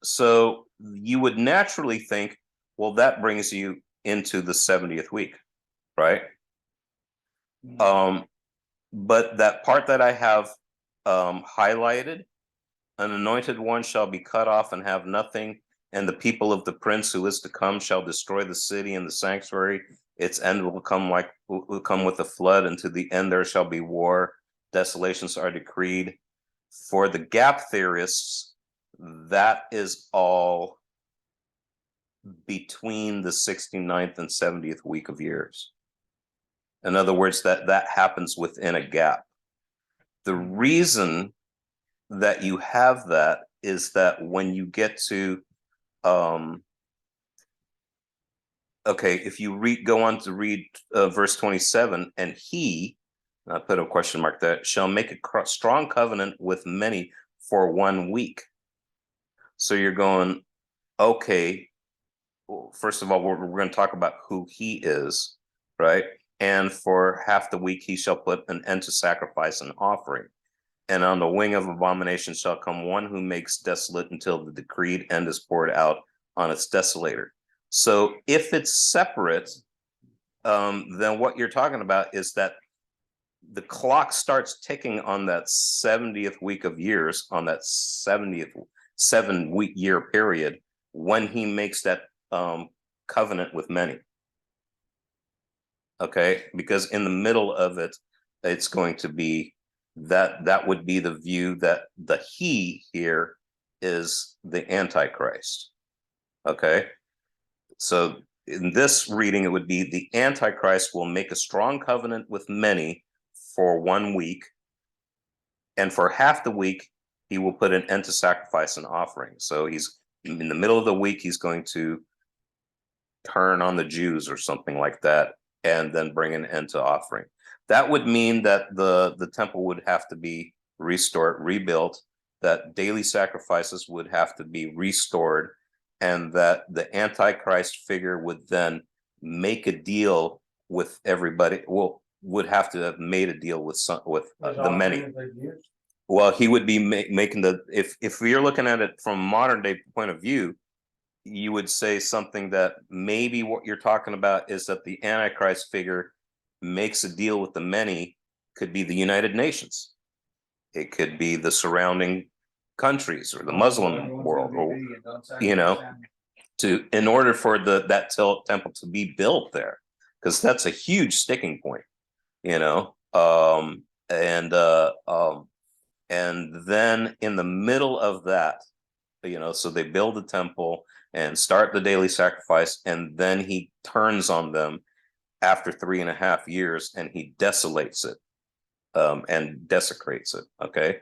So you would naturally think, well, that brings you into the 70th week, right? But that part that I have highlighted, an anointed one shall be cut off and have nothing, and the people of the prince who is to come shall destroy the city and the sanctuary. Its end will come with a flood, and to the end there shall be war. Desolations are decreed. For the gap theorists, that is all between the 69th and 70th week of years. In other words, that happens within a gap. The reason that you have that is that when you get to okay, if you go on to read verse 27, and he, I put a question mark there, shall make a strong covenant with many for 1 week. So you're going, okay, well, first of all, we're going to talk about who he is, right? And for half the week he shall put an end to sacrifice and offering. And on the wing of abomination shall come one who makes desolate until the decreed end is poured out on its desolator. So if it's separate, then what you're talking about is that the clock starts ticking on that 70th week of years, on that 70th 7-week year period, when he makes that covenant with many. Okay, because in the middle of it, it's going to be that would be the view that the he here is the Antichrist. Okay, so in this reading, it would be the Antichrist will make a strong covenant with many for 1 week, and for half the week, he will put an end to sacrifice and offering. So he's in the middle of the week, he's going to turn on the Jews or something like that, and then bring an end to offering. That would mean that the temple would have to be restored, rebuilt, that daily sacrifices would have to be restored, and that the Antichrist figure would then make a deal with everybody. Well, would have to have made a deal with the many. Well, he would be making if you're looking at it from a modern day point of view, you would say something that maybe what you're talking about is that the Antichrist figure makes a deal with the many, could be the United Nations. It could be the surrounding countries or the Muslim world, or, you know, in order for that temple to be built there, because that's a huge sticking point, you know. And then in the middle of that, you know, so they build the temple and start the daily sacrifice, and then he turns on them after 3.5 years, and he desolates it and desecrates it. Okay,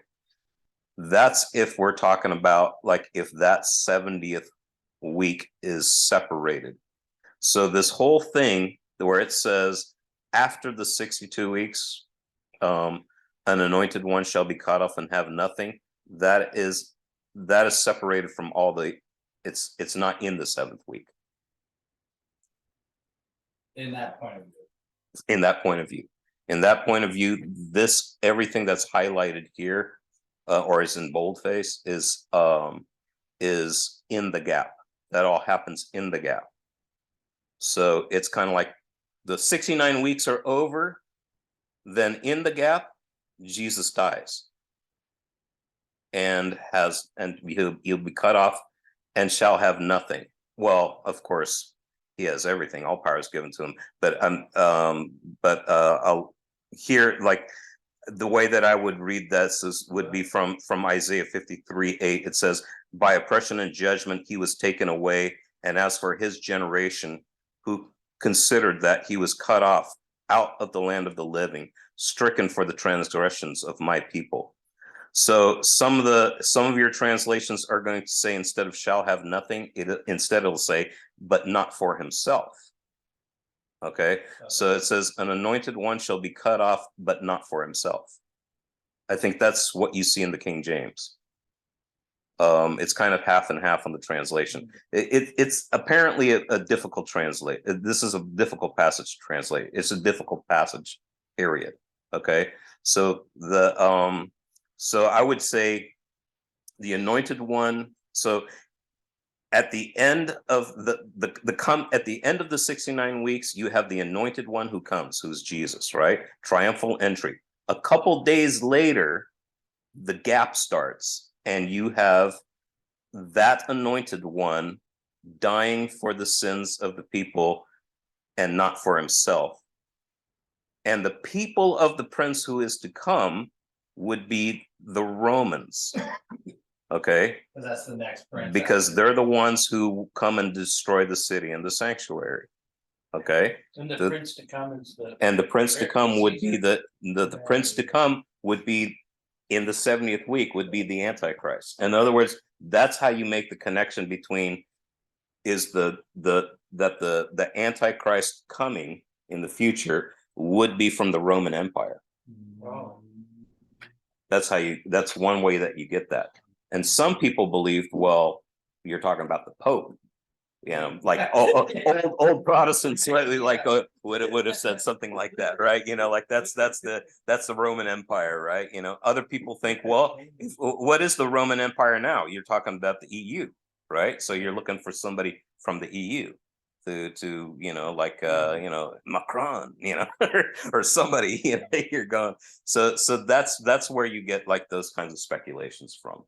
that's if we're talking about like if that 70th week is separated. So this whole thing where it says after the 62 weeks, an anointed one shall be cut off and have nothing. That is separated from all the. It's not in the 7th week. In that point of view. In that point of view. In that point of view, this everything that's highlighted here, or is in boldface, is in the gap. That all happens in the gap. So it's kind of like the 69 weeks are over, then in the gap, Jesus dies. And he'll be cut off and shall have nothing. Well, of course, he has everything. All power is given to him. But I'll here, like the way that I would read this would be from Isaiah 53:8. It says, by oppression and judgment he was taken away, and as for his generation, who considered that he was cut off out of the land of the living, stricken for the transgressions of my people. So some of your translations are going to say, instead of shall have nothing, instead it'll say, but not for himself. Okay, so it says an anointed one shall be cut off, but not for himself. I think that's what you see in the King James. It's kind of half and half on the translation. It's apparently a difficult translate. This is a difficult passage to translate. It's a difficult passage, period. Okay, so so I would say the anointed one. So at the end of at the end of the 69 weeks, you have the anointed one who comes, who's Jesus, right? Triumphal entry. A couple days later, the gap starts, and you have that anointed one dying for the sins of the people and not for himself. And the people of the prince who is to come would be the Romans. Okay, Cause that's the next prince. because they're the ones who come and destroy the city and the sanctuary. Okay, And the the- prince to come is the. and the prince to come would be the prince to come would be in the 70th week would be the Antichrist. In other words, that's how you make the connection between is the Antichrist coming in the future would be from the Roman Empire. Oh. That's one way that you get that. And some people believed, well, you're talking about the Pope, you know, like old Protestants slightly like would have said something like that, right? You know, like that's the Roman Empire, right? You know, other people think, well, what is the Roman Empire now? You're talking about the EU, right? So you're looking for somebody from the EU to you know, like you know, Macron, you know, or somebody, you know, you're going. So that's where you get like those kinds of speculations from.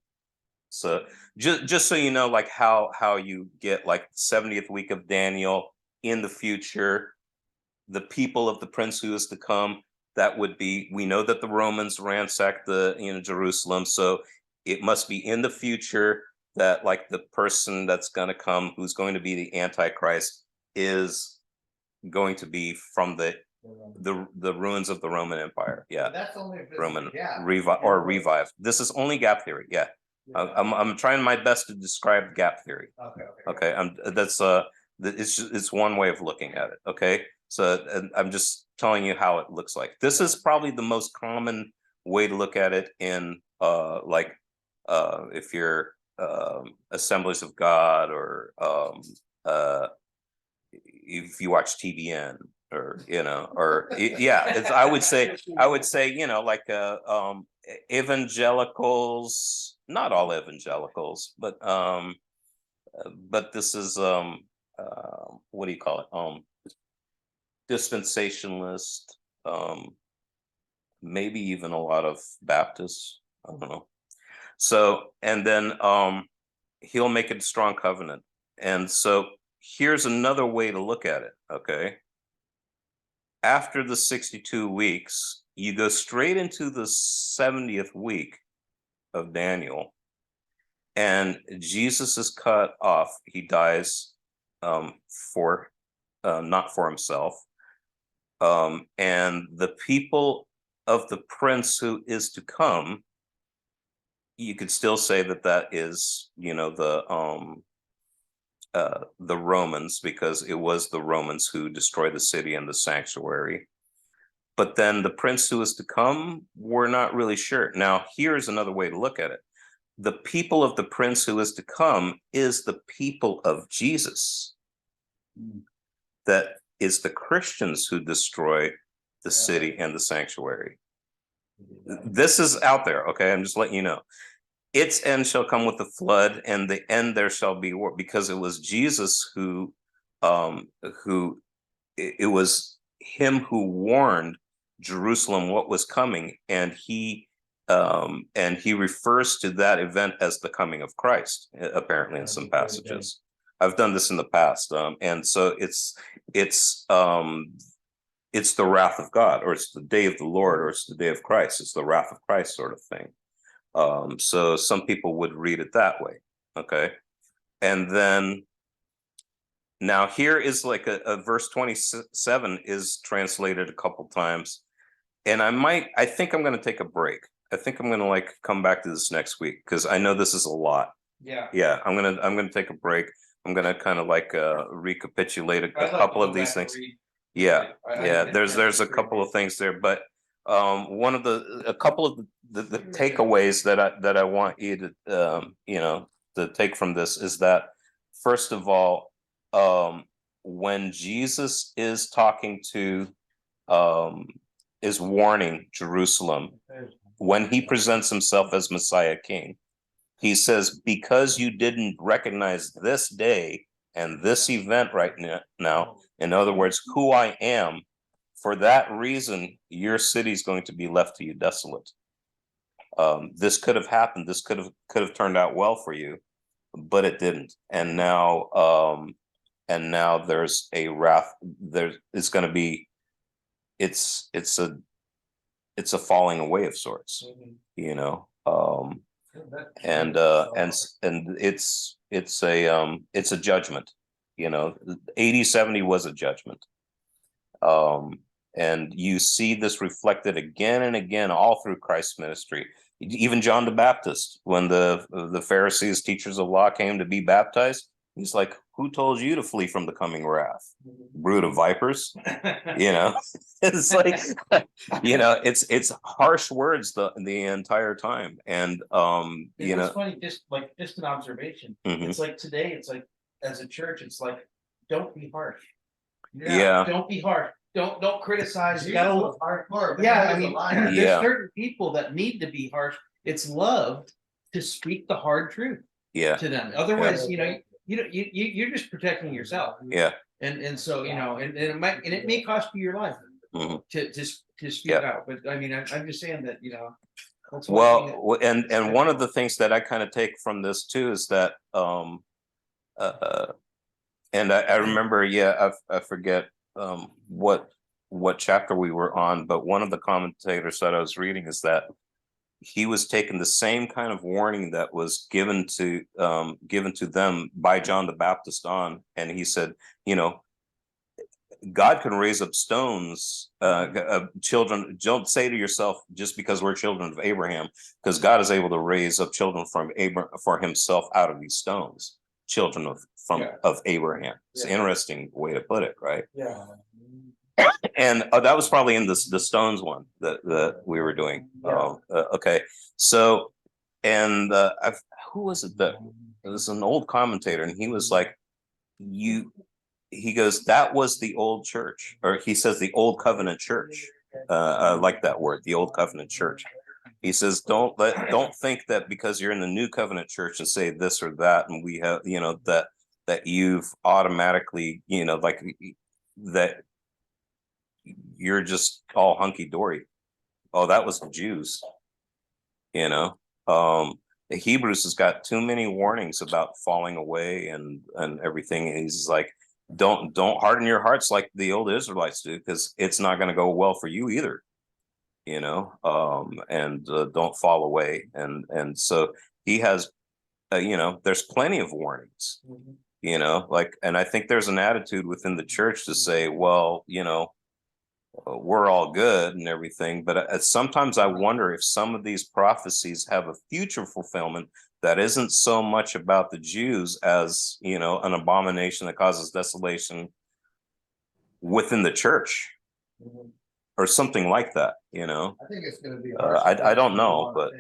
So just so you know, like how you get like 70th week of Daniel in the future, the people of the prince who is to come, that would be, we know that the Romans ransacked the, you know, Jerusalem, so it must be in the future that like the person that's going to come, who's going to be the Antichrist, is going to be from the ruins of the Roman Empire. Yeah, But that's only if it's a Roman gap. revive. This is only gap theory. Yeah. I'm trying my best to describe gap theory. Okay, it's one way of looking at it. Okay, so I'm just telling you how it looks like. This is probably the most common way to look at it in if you're Assemblies of God, or if you watch TBN, or you know, or yeah, I would say you know, like evangelicals, not all evangelicals, but this is what do you call it, dispensationalist, maybe even a lot of Baptists, I don't know. So and then he'll make a strong covenant, and so here's another way to look at it. Okay, after the 62 weeks, you go straight into the 70th week of Daniel, and Jesus is cut off. He dies for not for himself, and the people of the prince who is to come, you could still say that is, you know, the Romans, because it was the Romans who destroyed the city and the sanctuary. But then the prince who is to come, we're not really sure. Now, here's another way to look at it. The people of the prince who is to come is the people of Jesus. That is the Christians who destroy the city and the sanctuary. This is out there, okay? I'm just letting you know. Its end shall come with the flood, and the end there shall be war, because it was Jesus who it was him who warned Jerusalem what was coming, and he refers to that event as the coming of Christ, apparently in some passages. I've done this in the past, and so it's the wrath of God, or it's the day of the Lord, or it's the day of Christ. It's the wrath of Christ sort of thing. So some people would read it that way. Okay. And then now here is like a verse 27 is translated a couple times. And I think I'm going to take a break. I think I'm going to like come back to this next week, because I know this is a lot. Yeah. I'm going to take a break. I'm going to kind of like recapitulate a couple of these things. Yeah. There's a couple of things there, but a couple of the takeaways that I want you to you know, to take from this is that, first of all, when Jesus is talking to is warning Jerusalem, when he presents himself as Messiah King, he says, because you didn't recognize this day and this event right now, in other words, who I am, for that reason, your city is going to be left to you desolate. This could have happened. This could have turned out well for you, but it didn't. And now there's a wrath. There is going to be. It's it's a falling away of sorts, you know, and it's a judgment, you know, 80-70 was a judgment. And you see this reflected again and again all through Christ's ministry. Even John the Baptist, when the Pharisees, teachers of law, came to be baptized, he's like, who told you to flee from the coming wrath? Brood of vipers. You know, it's like, you know, it's harsh words the entire time. And you know, It's funny, just an observation. mhm. It's like today, it's like, as a church, it's like, don't be harsh. Yeah. Don't be harsh. Don't criticize. You gotta look. hardcore. but Yeah, I there's a mean, line. there's Yeah. certain people that need to be harsh. It's loved to speak the hard truth Yeah, to them. Otherwise, you know, you're just protecting yourself. yeah. And so, you know, and it may cost you your life Mhm. to speak Yeah. out. But I mean, I'm just saying that, you know. That's one thing that- Well, and one of the things that I kind of take from this too is that and I remember, yeah, I forget what chapter we were on, but one of the commentators that I was reading is that he was taking the same kind of warning that was given to them by John the Baptist on, and he said, you know, God can raise up stones, children. Don't say to yourself, just because we're children of Abraham, because God is able to raise up children from Abraham for himself out of these stones, children of Abraham. It's an interesting way to put it, right? Yeah. And that was probably in the Stones one that we were doing. Yeah. Okay, so and who was it that it was an old commentator, and he was like, he goes, that was the old church, or he says the old covenant church. I like that word, the old covenant church. He says, don't think that because you're in the new covenant church and say this or that, and we have, you know, that you've automatically, you know, like that you're just all hunky dory. Oh, that was the Jews, you know. The Hebrews has got too many warnings about falling away and everything. And he's like, don't harden your hearts like the old Israelites do, because it's not going to go well for you either, you know. And don't fall away. And so he has, you know, there's plenty of warnings, you know, like, and I think there's an attitude within the church to say, well, you know, we're all good and everything, but sometimes I wonder if some of these prophecies have a future fulfillment that isn't so much about the Jews as, you know, an abomination that causes desolation within the church or something like that, you know. I think it's gonna be. I don't know, but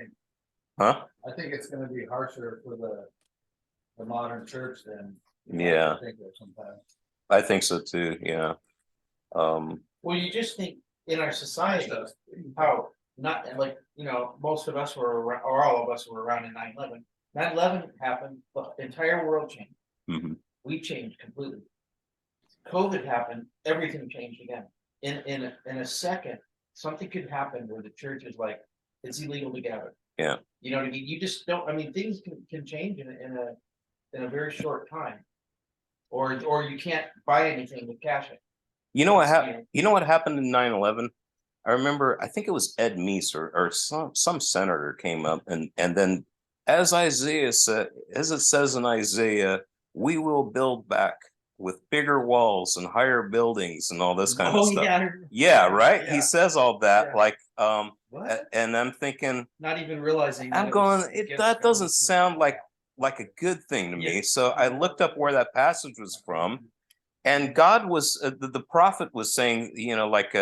huh? I think it's gonna be harsher for the modern church than. Yeah. I think that sometimes. I think so too, yeah. Well, you just think in our society, how not like, you know, most of us were around, or all of us were around in 9/11. 9/11 happened, the entire world changed. Mhm. We changed completely. COVID happened, everything changed again. In a second, something could happen where the church is like, it's illegal to gather. Yeah. You know what I mean? You just don't, I mean, things can change in a very short time. Or you can't buy anything with cash. You know what happened? You know what happened in 9/11? I remember, I think it was Ed Meese or some senator came up and then as Isaiah said, as it says in Isaiah, we will build back with bigger walls and higher buildings and all this kind of stuff. Yeah. Yeah, right. He Yeah. says all that, Yeah. like What? and I'm thinking, Not even realizing. I'm going, that doesn't sound like a good thing to me. Yeah. So I looked up where that passage was from, and God was the prophet was saying, you know, like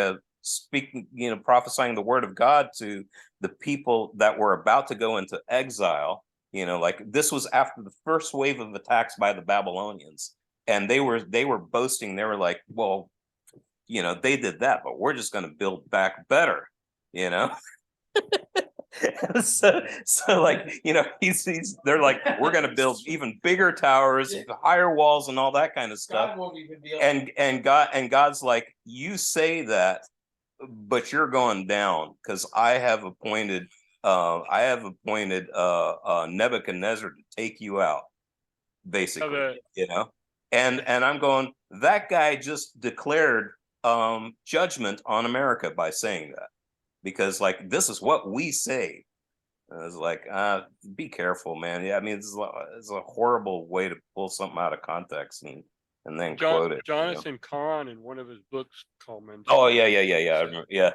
speaking, you know, prophesying the word of God to the people that were about to go into exile. You know, like this was after the first wave of attacks by the Babylonians, and they were boasting. They were like, well, you know, they did that, but we're just going to build back better, you know. so like, you know, they're like, we're going to build even bigger towers, higher walls, and all that kind of stuff. God won't even be able And God's like, you say that, but you're going down because I have appointed Nebuchadnezzar to take you out, basically, you know. And I'm going, that guy just declared judgment on America by saying that. because like this is what we say. And it's like, be careful, man. Yeah, I mean, it's a horrible way to pull something out of context and then quote it. You know? Jonathan Kahn in one of his books comments. Oh yeah. I remember. Yeah,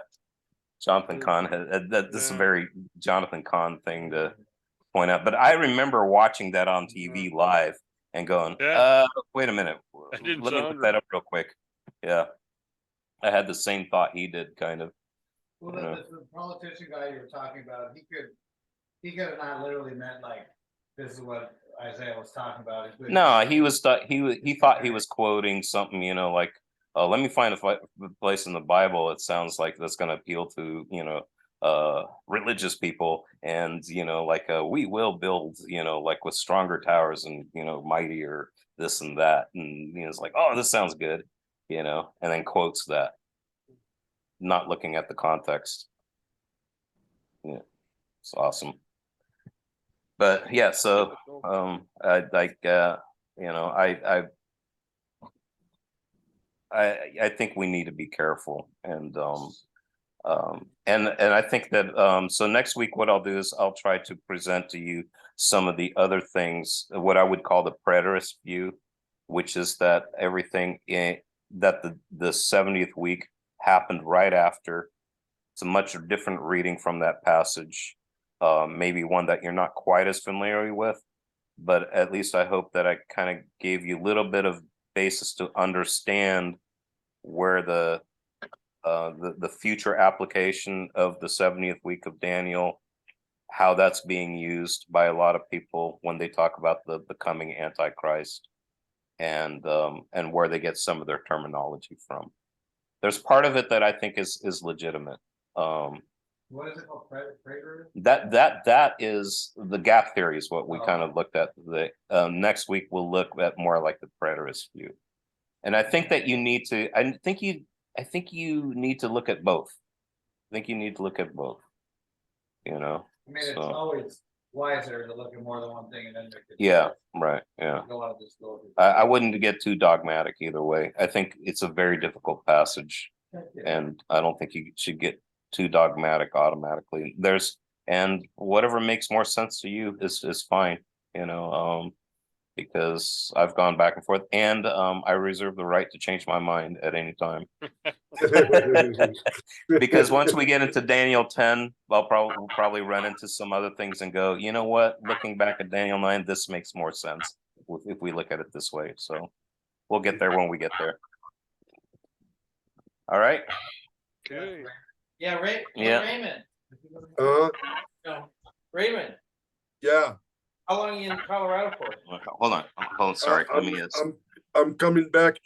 Jonathan Kahn had that. This is a Yeah. very Jonathan Kahn thing to point out. But I remember watching that on TV live and going, Yeah. wait a minute, That didn't let me sound look that up real quick. Yeah, I had the same thought he did, kind of. Well, the politician guy you were talking about, he could have not literally meant like, this is what Isaiah was talking about. No, he thought he was quoting something, you know, like, let me find a place in the Bible. It sounds like that's going to appeal to, you know, religious people, and you know, like, we will build, you know, like with stronger towers and you know, mightier this and that, and you know, it's like, oh, this sounds good, you know, and then quotes that, not looking at the context. Yeah, it's awesome. But yeah, so I like you know, I think we need to be careful, and I think that so next week what I'll do is I'll try to present to you some of the other things, what I would call the preterist view, which is that everything that the 70th week happened right after. It's a much different reading from that passage, maybe one that you're not quite as familiar with, but at least I hope that I kind of gave you a little bit of basis to understand where the future application of the 70th week of Daniel, how that's being used by a lot of people when they talk about the coming Antichrist, and where they get some of their terminology from. There's part of it that I think is legitimate. What is it called? Prater? That is the gap theory is what we kind of looked at. The next week we'll look at more like the preterist view, and I think that you need to. I think you need to look at both. I think you need to look at both. You know. I mean, it's So, always wiser to look at more than one thing and then make it. yeah. Right. Yeah. Don't want to just go. I wouldn't get too dogmatic either way. I think it's a very difficult passage, and I don't think you should get too dogmatic automatically. And whatever makes more sense to you is fine, you know, because I've gone back and forth, and I reserve the right to change my mind at any time. Because once we get into Daniel 10, we'll probably run into some other things and go, you know what, looking back at Daniel 9, this makes more sense if we look at it this way. So we'll get there when we get there. All right. Okay. Yeah, Yeah. Raymond. Uh, No, Raymond, yeah. how long are you in Colorado for? Hold on. Sorry. Let me. I'm coming back